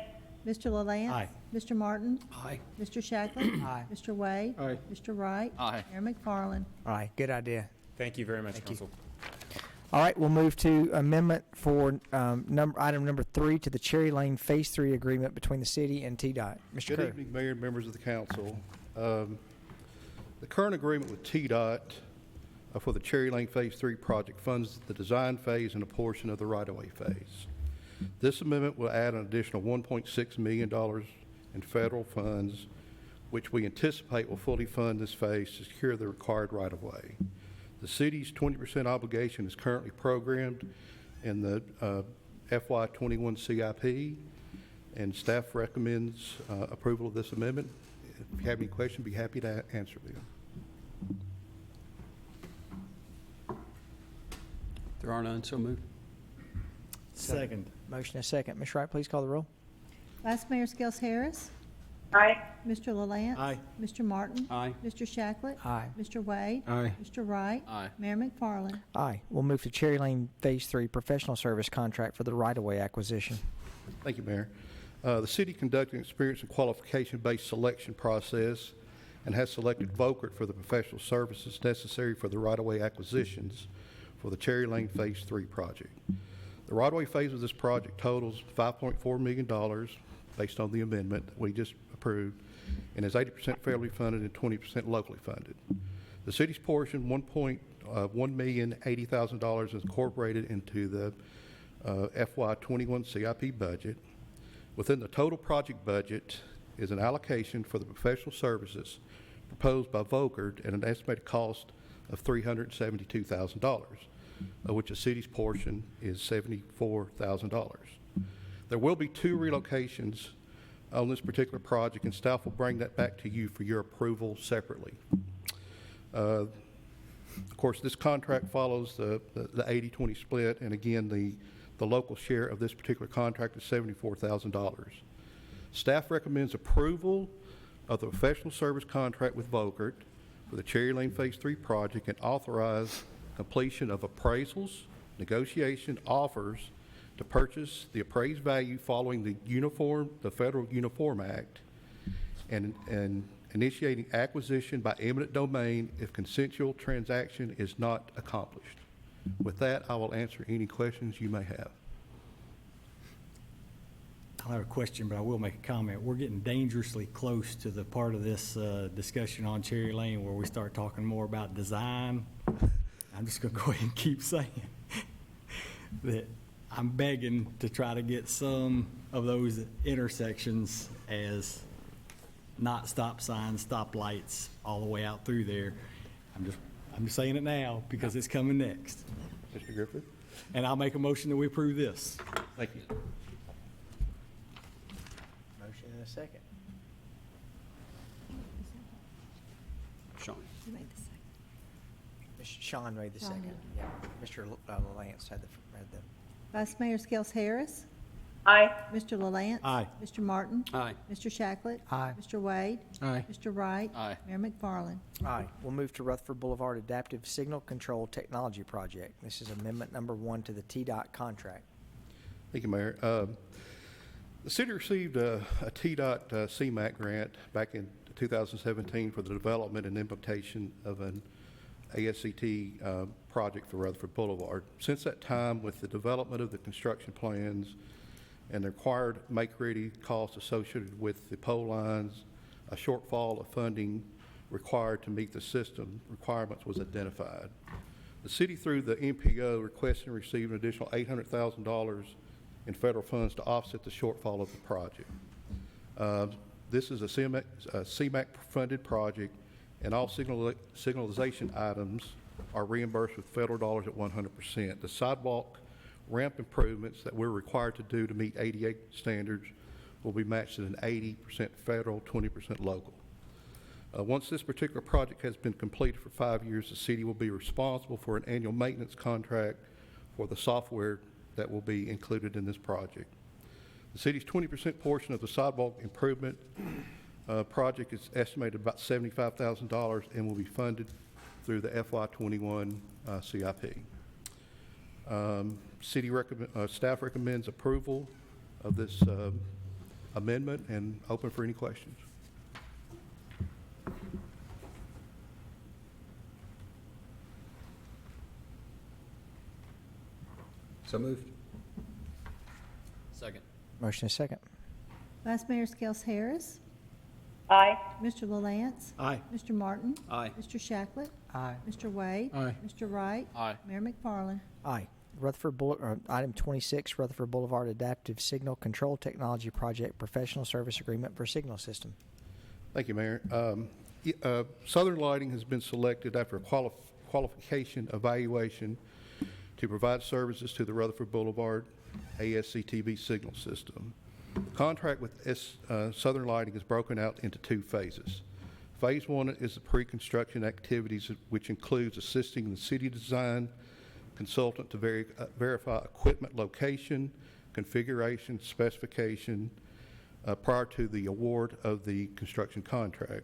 Mr. LaLance.
Aye.
Mr. Martin.
Aye.
Mr. Shacklet.
Aye.
Mr. Wade.
Aye.
Mr. Wright.
Aye.
Mayor McFarland.
All right, good idea.
Thank you very much,
Thank you.
Council.
All right, we'll move to amendment for item number 3 to the Cherry Lane Phase 3 agreement between the city and TDOT. Mr.
Good
Kerr.
evening, Mayor and members of the council. The current agreement with TDOT for the Cherry Lane Phase 3 project funds the design phase and a portion of the right-of-way phase. This amendment will add an additional $1.6 million in federal funds, which we anticipate will fully fund this phase to secure the required right-of-way. The city's 20% obligation is currently programmed in the FY21 CIP, and staff recommends approval of this amendment. If you have any questions, be happy to answer them.
There are none, so moved.
Second.
Motion is second. Ms. Wright, please call the roll.
Vice Mayor Skels Harris.
Aye.
Mr. LaLance.
Aye.
Mr. Martin.
Aye.
Mr. Shacklet.
Aye.
Mr. Wade.
Aye.
Mr. Wright.
Aye.
Mayor McFarland.
Aye. We'll move to Cherry Lane Phase 3 professional service contract for the right-of-way acquisition.
Thank you, Mayor. The city conducted an experience and qualification-based selection process and has selected Volkert for the professional services necessary for the right-of-way acquisitions for the Cherry Lane Phase 3 project. The right-of-way phase of this project totals $5.4 million based on the amendment that we just approved and is 80% federally funded and 20% locally funded. The city's portion, $1,080,000, is incorporated into the FY21 CIP budget. Within the total project budget is an allocation for the professional services proposed by Volkert at an estimated cost of $372,000, of which the city's portion is $74,000. There will be 2 relocations on this particular project, and staff will bring that back to you for your approval separately. Of course, this contract follows the 80-20 split, and again, the local share of this particular contract is $74,000. Staff recommends approval of the professional service contract with Volkert for the Cherry Lane Phase 3 project and authorize completion of appraisals, negotiation, offers to purchase the appraised value following the Federal Uniform Act, and initiating acquisition by eminent domain if consensual transaction is not accomplished. With that, I will answer any questions you may have.
I'll have a question, but I will make a comment. We're getting dangerously close to the part of this discussion on Cherry Lane where we start talking more about design. I'm just going to go ahead and keep saying that I'm begging to try to get some of those intersections as not stop signs, stop lights all the way out through there. I'm just saying it now because it's coming next.
Mr. Griffith?
And I'll make a motion that we approve this.
Thank you.
Motion and a second.
Sean.
Sean made the
Sean
second.
did.
Yeah. Mr. LaLance had the.
Vice Mayor Skels Harris.
Aye.
Mr. LaLance.
Aye.
Mr. Martin.
Aye.
Mr. Shacklet.
Aye.
Mr. Wade.
Aye.
Mr. Wright.
Aye.
Mayor McFarland.
Aye. We'll move to Rutherford Boulevard Adaptive Signal Control Technology Project. This is amendment number 1 to the TDOT contract.
Thank you, Mayor. The city received a TDOT CMAQ grant back in 2017 for the development and implementation of an ASCT project for Rutherford Boulevard. Since that time, with the development of the construction plans and the required make-ready costs associated with the pole lines, a shortfall of funding required to meet the system requirements was identified. The city, through the MPO, requested and received an additional $800,000 in federal funds to offset the shortfall of the project. This is a CMAQ-funded project, and all signalization items are reimbursed with federal dollars at 100%. The sidewalk ramp improvements that we're required to do to meet ADA standards will be matched at an 80% federal, 20% local. Once this particular project has been completed for 5 years, the city will be responsible for an annual maintenance contract for the software that will be included in this project. The city's 20% portion of the sidewalk improvement project is estimated about $75,000 and will be funded through the FY21 CIP. Staff recommends approval of this amendment and open for any questions.
So moved.
Second.
Motion is second.
Vice Mayor Skels Harris.
Aye.
Mr. LaLance.
Aye.
Mr. Martin.
Aye.
Mr. Shacklet.
Aye.
Mr. Wade.
Aye.
Mr. Wright.
Aye.
Mayor McFarland.
Aye. Item 26, Rutherford Boulevard Adaptive Signal Control Technology Project Professional Service Agreement for Signal System.
Thank you, Mayor. Southern Lighting has been selected after a qualification evaluation to provide services to the Rutherford Boulevard ASCTV signal system. The contract with Southern Lighting is broken out into 2 phases. Phase 1 is the pre-construction activities, which includes assisting the city design consultant to verify equipment location, configuration, specification prior to the award of the construction contract.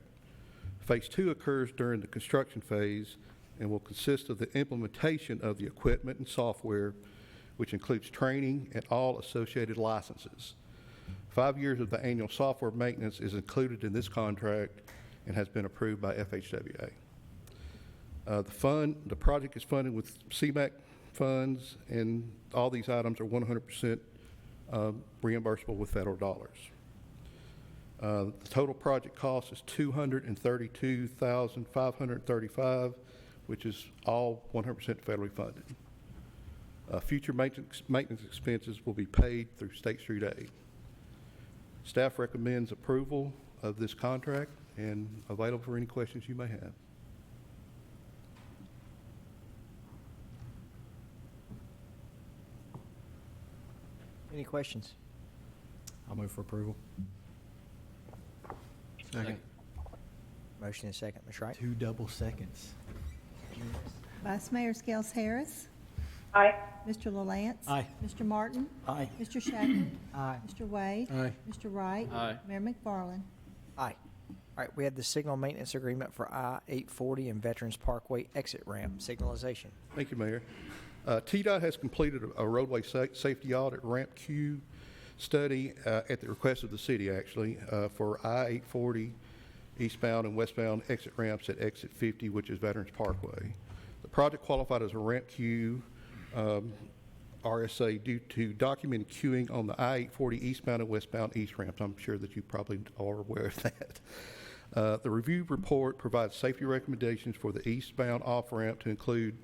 Phase 2 occurs during the construction phase and will consist of the implementation of the equipment and software, which includes training and all associated licenses. 5 years of the annual software maintenance is included in this contract and has been approved by FHWA. The project is funded with CMAQ funds, and all these items are 100% reimbursable with federal dollars. The total project cost is $232,535, which is all 100% federally funded. Future maintenance expenses will be paid through State Street Aid. Staff recommends approval of this contract and available for any questions you may have.
Any questions?
I'll move for approval.
Second.
Motion and second, Ms. Wright.
2 double seconds.
Vice Mayor Skels Harris.
Aye.
Mr. LaLance.
Aye.
Mr. Martin.
Aye.
Mr. Shacklet.
Aye.
Mr. Wade.
Aye.
Mr. Wright.
Aye.
Mayor McFarland.
Aye. All right, we have the signal maintenance agreement for I-840 and Veterans Parkway exit ramp signalization.
Thank you, Mayor. TDOT has completed a roadway safety audit ramp queue study at the request of the city, actually, for I-840 eastbound and westbound exit ramps at exit 50, which is Veterans Parkway. The project qualified as a ramp queue RSA due to documented queuing on the I-840 eastbound and westbound east ramps. I'm sure that you probably are aware of that. The review report provides safety recommendations for the eastbound off-ramp to include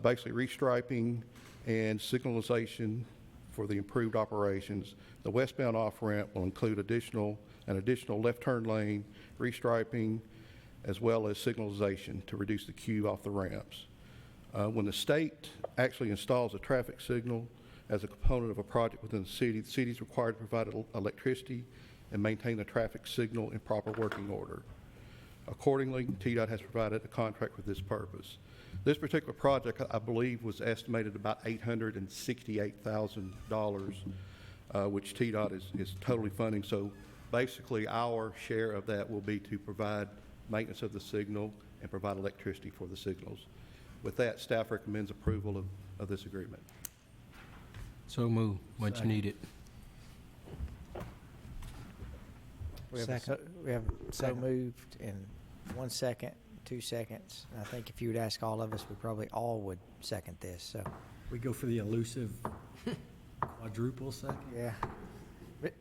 basically restriping and signalization for the improved operations. The westbound off-ramp will include an additional left turn lane, restriping, as well as signalization to reduce the queue off the ramps. When the state actually installs a traffic signal as a component of a project within the city is required to provide electricity and maintain the traffic signal in proper working order. Accordingly, TDOT has provided a contract for this purpose. This particular project, I believe, was estimated about $868,000, which TDOT is totally funding. So basically, our share of that will be to provide maintenance of the signal and provide electricity for the signals. With that, staff recommends approval of this agreement.
So move. Once you need it.
We have so moved in 1 second, 2 seconds. And I think if you would ask all of us, we probably all would second this, so.
We go for the elusive quadruple second.
Yeah.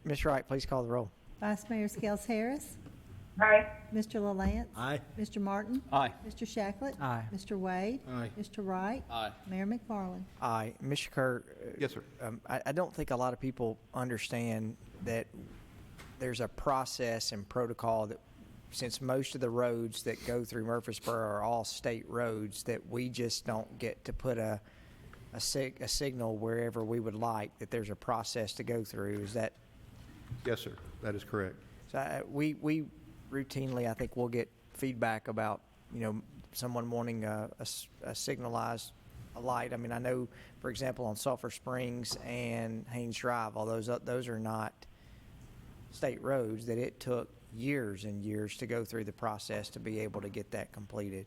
Ms. Wright, please call the roll.
Vice Mayor Skels Harris.
Aye.
Mr. LaLance.
Aye.
Mr. Martin.
Aye.
Mr. Shacklet.
Aye.
Mr. Wade.
Aye.
Mr. Wright.
Aye.
Mayor McFarland.
Aye. Mr. Kerr.
Yes, sir.
I don't think a lot of people understand that there's a process and protocol that, since most of the roads that go through Murfreesboro are all state roads, that we just don't get to put a signal wherever we would like, that there's a process to go through. Is that?
Yes, sir. That is correct.
So we routinely, I think we'll get feedback about, someone wanting a signalized light. I mean, I know, for example, on Sulphur Springs and Haynes Drive, although those are not state roads, that it took years and years to go through the process to be able to get that completed.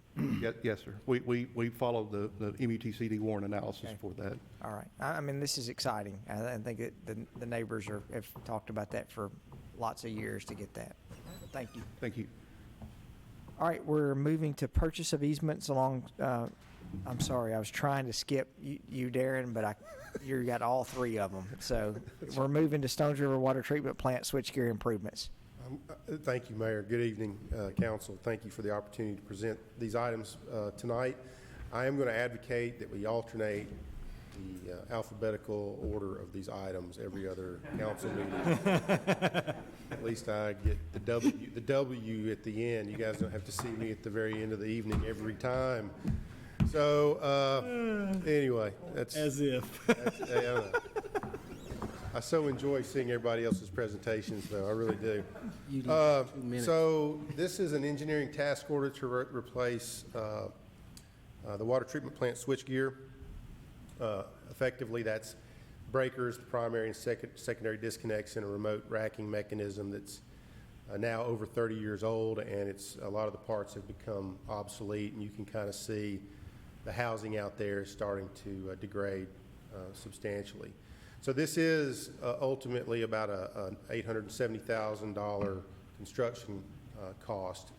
Yes, sir. We follow the MUTCD warrant analysis for that.
All right. I mean, this is exciting. I think that the neighbors have talked about that for lots of years to get that. Thank you.
Thank you.
All right, we're moving to purchase of easements along, I'm sorry, I was trying to skip you, Darren, but you got all three of them. So we're moving to Stones River Water Treatment Plant switchgear improvements.
Thank you, Mayor. Good evening, Council. Thank you for the opportunity to present these items tonight. I am going to advocate that we alternate the alphabetical order of these items every other council meeting. At least I get the W at the end. You guys don't have to see me at the very end of the evening every time. So anyway, that's
as if.
I so enjoy seeing everybody else's presentations, though. I really do.
You need 2 minutes.
So this is an engineering task order to replace the water treatment plant switchgear. Effectively, that's breakers, primary and secondary disconnects, and a remote racking mechanism that's now over 30 years old, and a lot of the parts have become obsolete, and you can kind of see the housing out there is starting to degrade substantially. So this is ultimately about an $870,000 construction cost.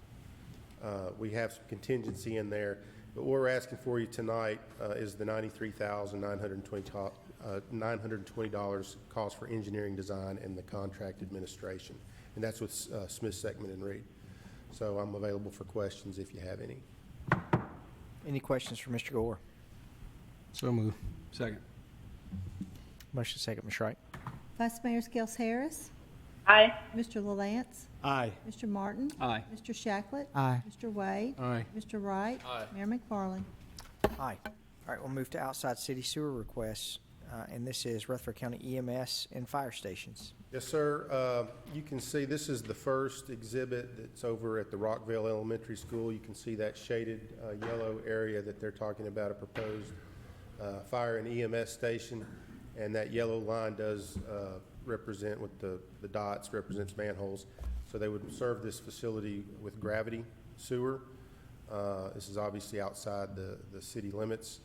We have some contingency in there, but what we're asking for you tonight is the $93,920 cost for engineering design and the contract administration. And that's with Smith, Seckman, and Reed. So I'm available for questions if you have any.
Any questions for Mr. Gore?
So move. Second.
Motion second, Ms. Wright.
Vice Mayor Skels Harris.
Aye.
Mr. LaLance.
Aye.
Mr. Martin.
Aye.
Mr. Shacklet.
Aye.
Mr. Wade.
Aye.
Mr. Wright.
Aye.
Mayor McFarland.
Aye. All right, we'll move to outside city sewer requests, and this is Rutherford County EMS and fire stations.
Yes, sir. You can see this is the first exhibit that's over at the Rockville Elementary School. You can see that shaded yellow area that they're talking about, a proposed fire and EMS station. And that yellow line does represent, with the dots, represents manholes. So they would serve this facility with gravity sewer. This is obviously outside the city limits.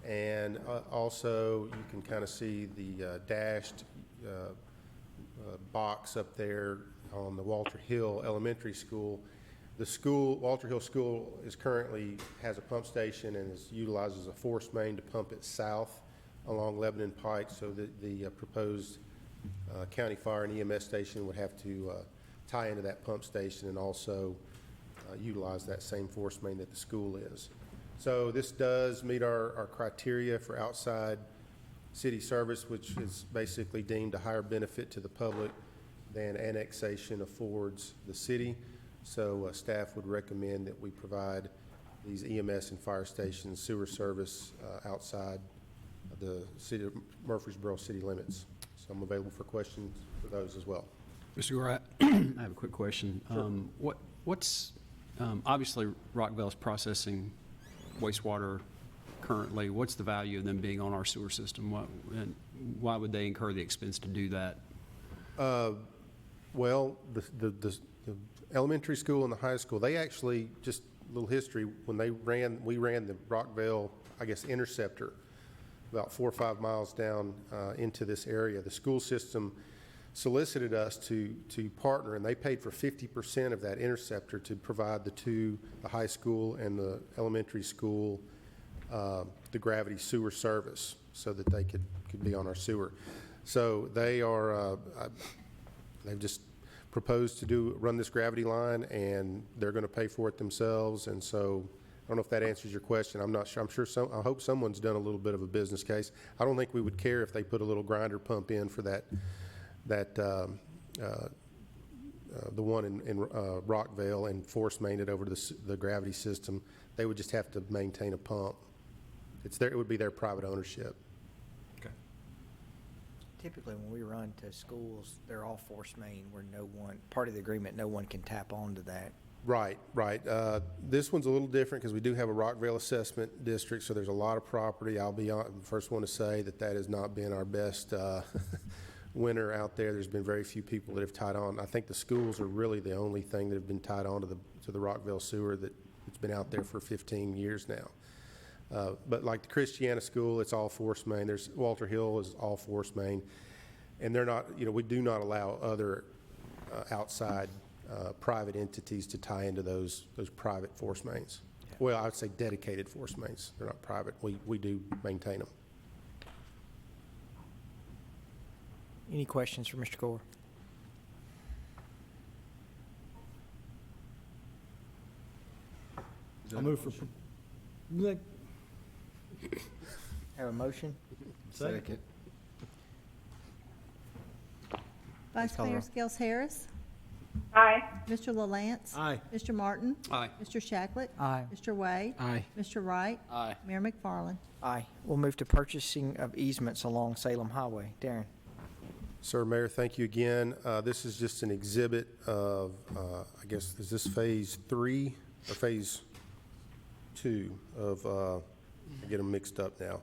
And also, you can kind of see the dashed box up there on the Walter Hill Elementary School. The school, Walter Hill School, has a pump station and utilizes a force main to pump it south along Lebanon Pike, so that the proposed county fire and EMS station would have to tie into that pump station and also utilize that same force main that the school is. So this does meet our criteria for outside city service, which is basically deemed a higher benefit to the public than annexation affords the city. So staff would recommend that we provide these EMS and fire stations sewer service outside the city of Murfreesboro city limits. So I'm available for questions for those as well.
Mr. Gore, I have a quick question.
Sure.
What's obviously Rockville is processing wastewater currently. What's the value of them being on our sewer system? And why would they incur the expense to do that?
Well, the elementary school and the high school, they actually, just a little history, when we ran the Rockville, I guess, interceptor about 4 or 5 miles down into this area. The school system solicited us to partner, and they paid for 50% of that interceptor to provide the high school and the elementary school, the gravity sewer service, so that they could be on our sewer. So they are, they've just proposed to run this gravity line, and they're going to pay for it themselves. And so I don't know if that answers your question. I'm not sure. I hope someone's done a little bit of a business case. I don't think we would care if they put a little grinder pump in for the one in Rockville and force main it over to the gravity system. They would just have to maintain a pump. It would be their private ownership.
Okay.
Typically, when we run to schools, they're all force main, where part of the agreement, no one can tap onto that.
Right. This one's a little different because we do have a Rockville assessment district, so there's a lot of property. I'll be the first one to say that has not been our best winter out there. There's been very few people that have tied on. I think the schools are really the only thing that have been tied on to the Rockville sewer it's been out there for 15 years now. But like the Christiana School, it's all force main. There's Walter Hill is all force main, and they're not. We do not allow other outside private entities to tie into those private force mains. Yeah. Well, I would say dedicated force mains. They're not private. We do maintain them.
Any questions for Mr. Gore?
I'll move for.
Have a motion?
Second.
Vice Mayor Skels Harris.
Aye.
Mr. LaLance.
Aye.
Mr. Martin.
Aye.
Mr. Shacklet.
Aye.
Mr. Wade.
Aye.
Mr. Wright.
Aye.
Mayor McFarland.
Aye. We'll move to purchasing of easements along Salem Highway. Darren.
Sir, Mayor, thank you again. This is just an exhibit of, I guess, is this phase 3 or phase 2 of, I get them mixed up now,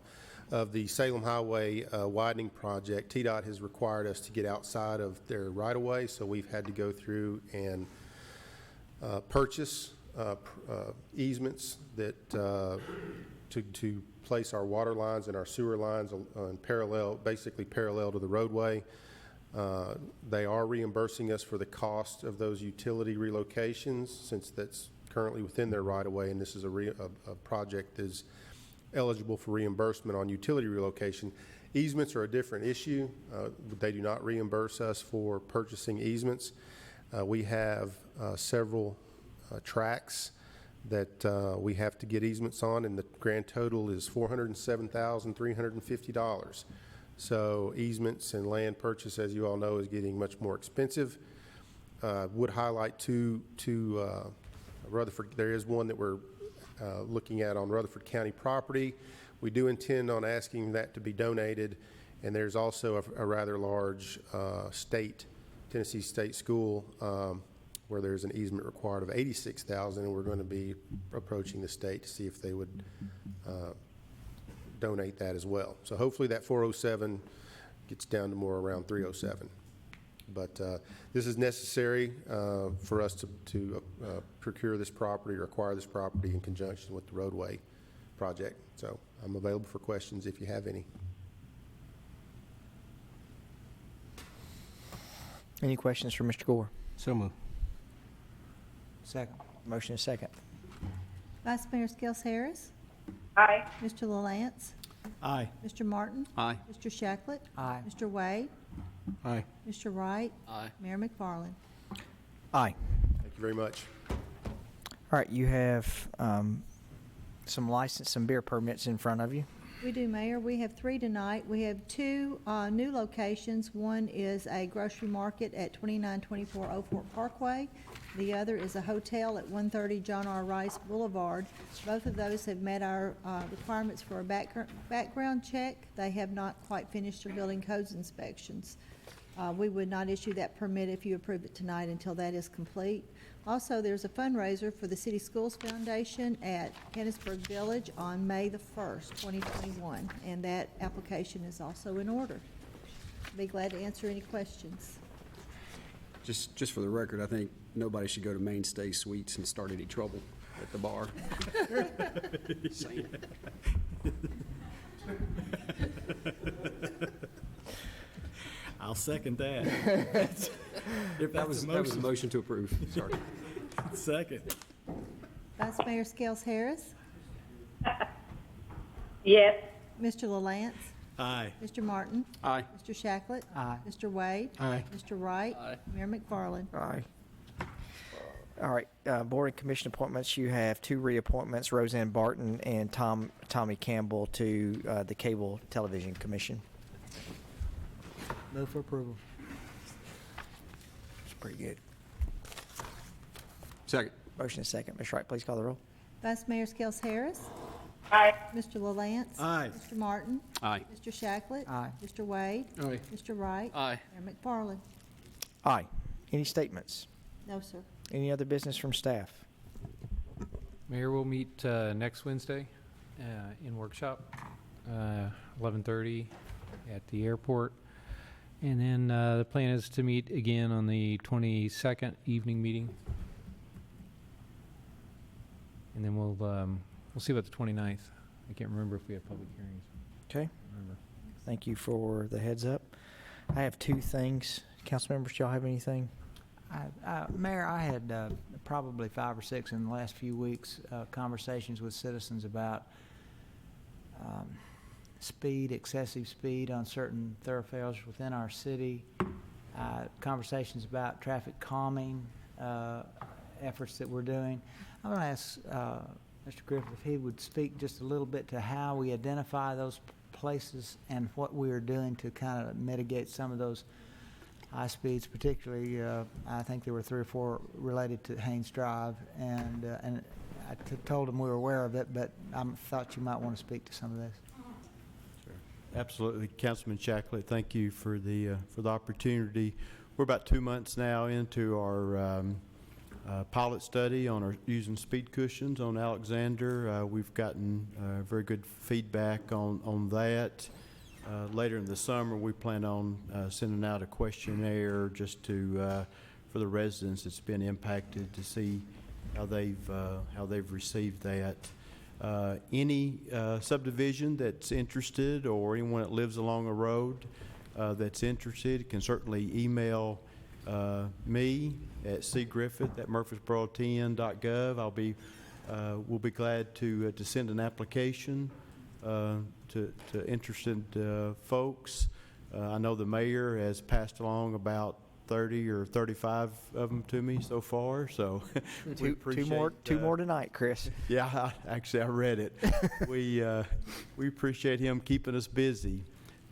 of the Salem Highway widening project, TDOT has required us to get outside of their right-of-way, so we've had to go through and purchase easements that to place our water lines and our sewer lines on basically parallel to the roadway. They are reimbursing us for the cost of those utility relocations, since that's currently within their right-of-way, and this is a project that is eligible for reimbursement on utility relocation. Easements are a different issue. They do not reimburse us for purchasing easements. We have several tracks that we have to get easements on, and the grand total is $407,350. So easements and land purchase, as you all know, is getting much more expensive. Would highlight to Rutherford, there is one that we're looking at on Rutherford County property. We do intend on asking that to be donated, and there's also a rather large Tennessee State School where there's an easement required of $86,000, and we're going to be approaching the state to see if they would donate that as well. So hopefully that 407 gets down to more around 307. But this is necessary for us to procure this property or acquire this property in conjunction with the roadway project. So I'm available for questions if you have any.
Any questions for Mr. Gore?
So moved. Second.
Motion is second.
Vice Mayor Skels Harris.
Aye.
Mr. LaLance.
Aye.
Mr. Martin.
Aye.
Mr. Shacklet.
Aye.
Mr. Wade.
Aye.
Mr. Wright.
Aye.
Mayor McFarland.
Aye.
Thank you very much.
All right, you have some beer permits in front of you.
We do, Mayor. We have 3 tonight. We have 2 new locations. One is a grocery market at 2924 Old Fort Parkway. The other is a hotel at 130 John R. Rice Boulevard. Both of those have met our requirements for a background check. They have not quite finished their building codes inspections. We would not issue that permit if you approve it tonight until that is complete. Also, there's a fundraiser for the City Schools Foundation at Kennisburg Village on May the 1st, 2021, and that application is also in order. Be glad to answer any questions.
Just for the record, I think nobody should go to Mainstay Suites and start any trouble at the bar. Saying.
I'll second that. If
That was a motion to approve. Sorry.
Second.
Vice Mayor Skels Harris.
Yes.
Mr. LaLance.
Aye.
Mr. Martin.
Aye.
Mr. Shacklet.
Aye.
Mr. Wade.
Aye.
Mr. Wright.
Aye.
Mayor McFarland.
Aye. All right, Board and Commission appointments, you have 2 reappointments, Roseanne Barton and Tommy Campbell to the Cable Television Commission.
Move for approval.
It's pretty good.
Second.
Motion is second. Ms. Wright, please call the roll.
Vice Mayor Skels Harris.
Aye.
Mr. LaLance.
Aye.
Mr. Martin.
Aye.
Mr. Shacklet.
Aye.
Mr. Wade.
Aye.
Mr. Wright.
Aye.
Mayor McFarland.
Aye. Any statements?
No, sir.
Any other business from staff?
Mayor, we'll meet next Wednesday in workshop, 11:30 at the airport. And then the plan is to meet again on the 22nd evening meeting. And then we'll see about the 29th. I can't remember if we have public hearings.
Okay.
Remember.
Thank you for the heads up. I have 2 things. Council members, do y'all have anything?
Mayor, I had probably 5 or 6 in the last few weeks conversations with citizens about speed, excessive speed on certain thoroughfares within our city, conversations about traffic calming efforts that we're doing. I'm going to ask Mr. Griffith if he would speak just a little bit to how we identify those places and what we are doing to kind of mitigate some of those high speeds, particularly I think there were 3 or 4 related to Haynes Drive, and I told him we were aware of it, but I thought you might want to speak to some of this.
Absolutely. Councilman Shacklet, thank you for the opportunity. We're about 2 months now into our pilot study on using speed cushions on Alexander. We've gotten very good feedback on that. Later in the summer, we plan on sending out a questionnaire just to for the residents that's been impacted to see how they've received that. Any subdivision that's interested, or anyone that lives along a road that's interested, can certainly email me at cgriffith@murfreesboro10.gov. We'll be glad to send an application to interested folks. I know the mayor has passed along about 30 or 35 of them to me so far, so we appreciate
two more tonight, Chris.
Yeah, actually, I read it. We appreciate him keeping us busy.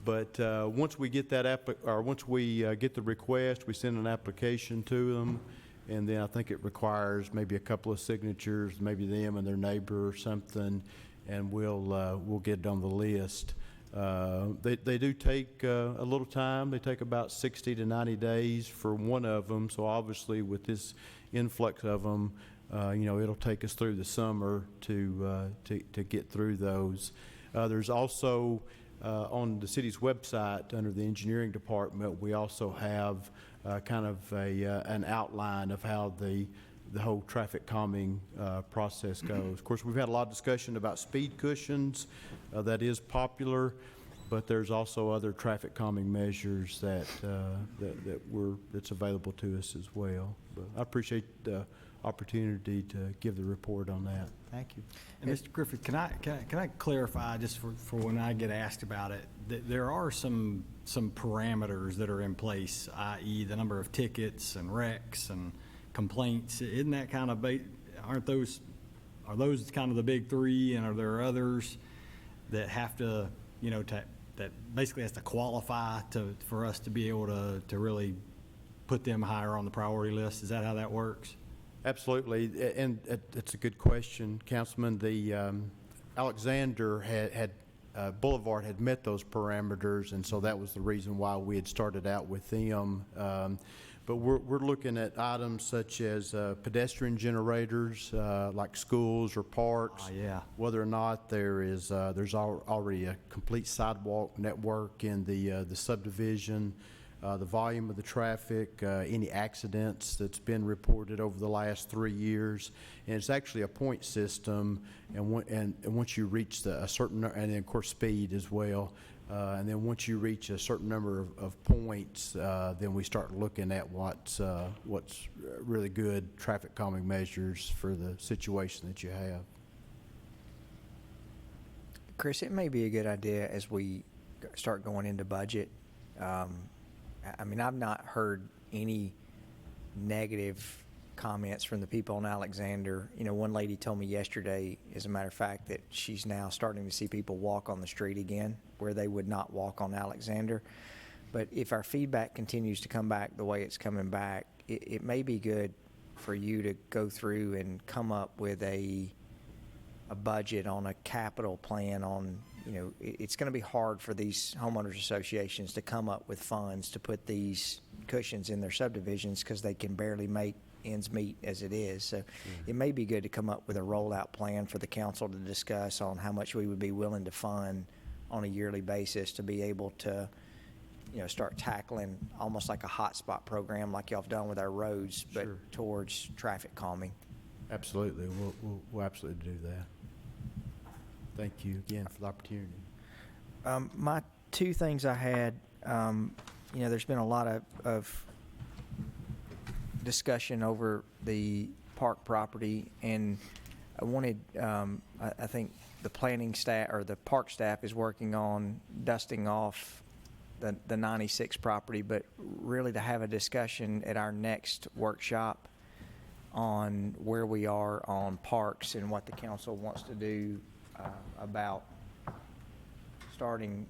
But once we get that once we get the request, we send an application to them, and then I think it requires maybe a couple of signatures, maybe them and their neighbor or something, and we'll get it on the list. They do take a little time. They take about 60 to 90 days for one of them. So obviously, with this influx of them, it'll take us through the summer to get through those. There's also on the city's website under the engineering department, we also have kind of an outline of how the whole traffic calming process goes. Of course, we've had a lot of discussion about speed cushions. That is popular, but there's also other traffic calming measures that's available to us as well. But I appreciate the opportunity to give the report on that.
Thank you.
And Mr. Griffith, can I clarify, just for when I get asked about it, that there are some parameters that are in place, i.e. the number of tickets and wrecks and complaints? Isn't that kind of are those kind of the big three, and are there others that have to, that basically has to qualify for us to be able to really put them higher on the priority list? Is that how that works?
Absolutely, and it's a good question, Councilman. The Alexander had Boulevard had met those parameters, and so that was the reason why we had started out with them. But we're looking at items such as pedestrian generators, like schools or parks. Whether or not there's already a complete sidewalk network in the subdivision. The volume of the traffic, any accidents that's been reported over the last 3 years, and it's actually a point system. And once you reach a certain, and then of course speed as well, and then once you reach a certain number of points, then we start looking at what's really good traffic calming measures for the situation that you have.
Chris, it may be a good idea as we start going into budget. I've not heard any negative comments from the people on Alexander. One lady told me yesterday, as a matter of fact, that she's now starting to see people walk on the street again where they would not walk on Alexander. But if our feedback continues to come back the way it's coming back, it may be good for you to go through and come up with a budget on a capital plan on, it's going to be hard for these homeowners associations to come up with funds to put these cushions in their subdivisions because they can barely make ends meet as it is. So it may be good to come up with a rollout plan for the council to discuss on how much we would be willing to fund on a yearly basis to be able to, start tackling almost like a hotspot program like y'all have done with our roads, but towards traffic calming.
Absolutely. We'll absolutely do that. Thank you again for the opportunity.
My two things I had, there's been a lot of discussion over the park property, and I wanted, I think the planning staff or the park staff is working on dusting off the 96 property, but really to have a discussion at our next workshop on where we are on parks and what the council wants to do about starting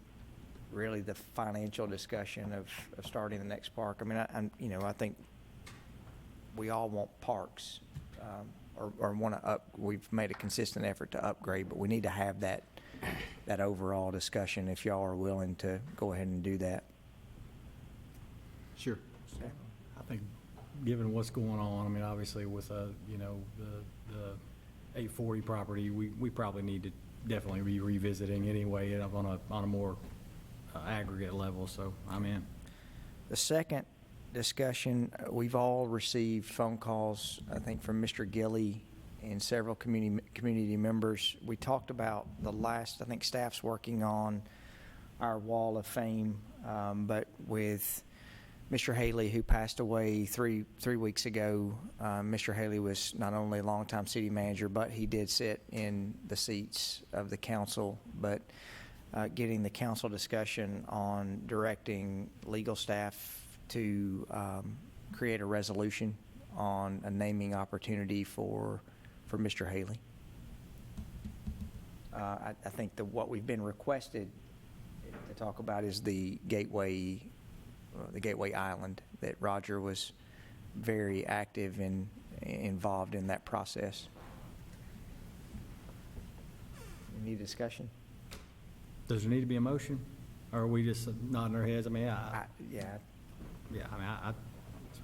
really the financial discussion of starting the next park. I think we all want parks or want to we've made a consistent effort to upgrade, but we need to have that overall discussion if y'all are willing to go ahead and do that.
Sure. I think given what's going on, I mean, obviously with, you know, the 840 property, we probably need to definitely be revisiting anyway on a more aggregate level, so I'm in.
The second discussion, we've all received phone calls, I think, from Mr. Gilly and several community members. We talked about the last, I think staff's working on our wall of fame, but with Mr. Haley, who passed away three weeks ago, Mr. Haley was not only a longtime city manager, but he did sit in the seats of the council. But getting the council discussion on directing legal staff to create a resolution on a naming opportunity for Mr. Haley. I think what we've been requested to talk about is the Gateway Island, that Roger was very active and involved in that process. Any discussion?
Does there need to be a motion, or are we just nodding our heads? I mean,
Yeah.
I mean,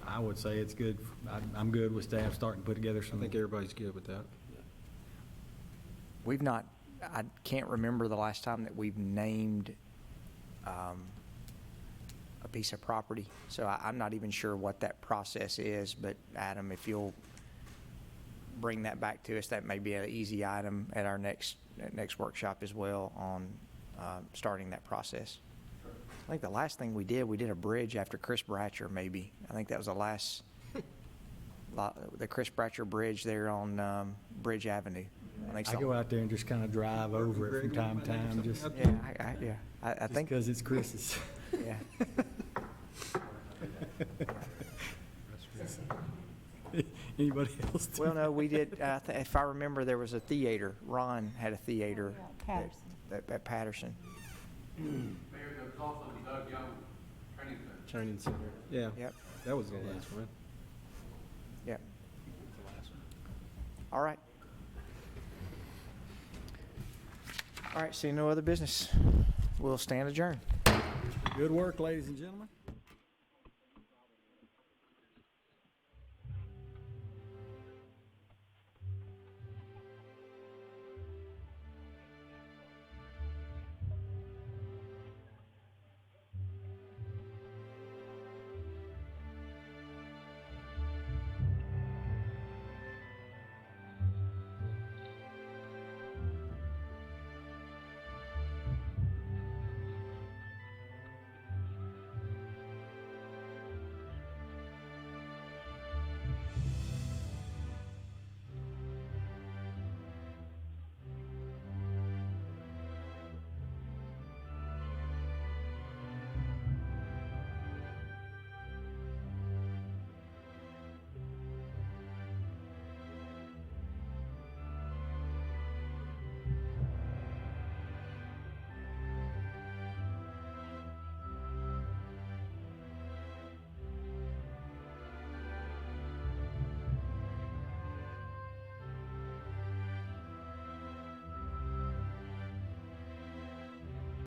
I would say it's good. I'm good with staff starting to put together some.
I think everybody's good with that.
We've not, I can't remember the last time that we've named a piece of property, so I'm not even sure what that process is, but Adam, if you'll bring that back to us, that may be an easy item at our next workshop as well on starting that process. I think the last thing we did a bridge after Chris Bratcher, maybe. I think that was the last, the Chris Bratcher Bridge there on Bridge Avenue.
I go out there and just kind of drive over it from time to time, just.
Yeah, I think.
Because it's Chris's.
Yeah.
Anybody else?
Well, no, we did, if I remember, there was a theater. Ron had a theater at Patterson.
Mayor, there was also the Doug Young
Training Center. Yeah.
Yep.
That was the last one.
Yep. All right. All right, seeing no other business, we'll stand adjourned.
Good work, ladies and gentlemen.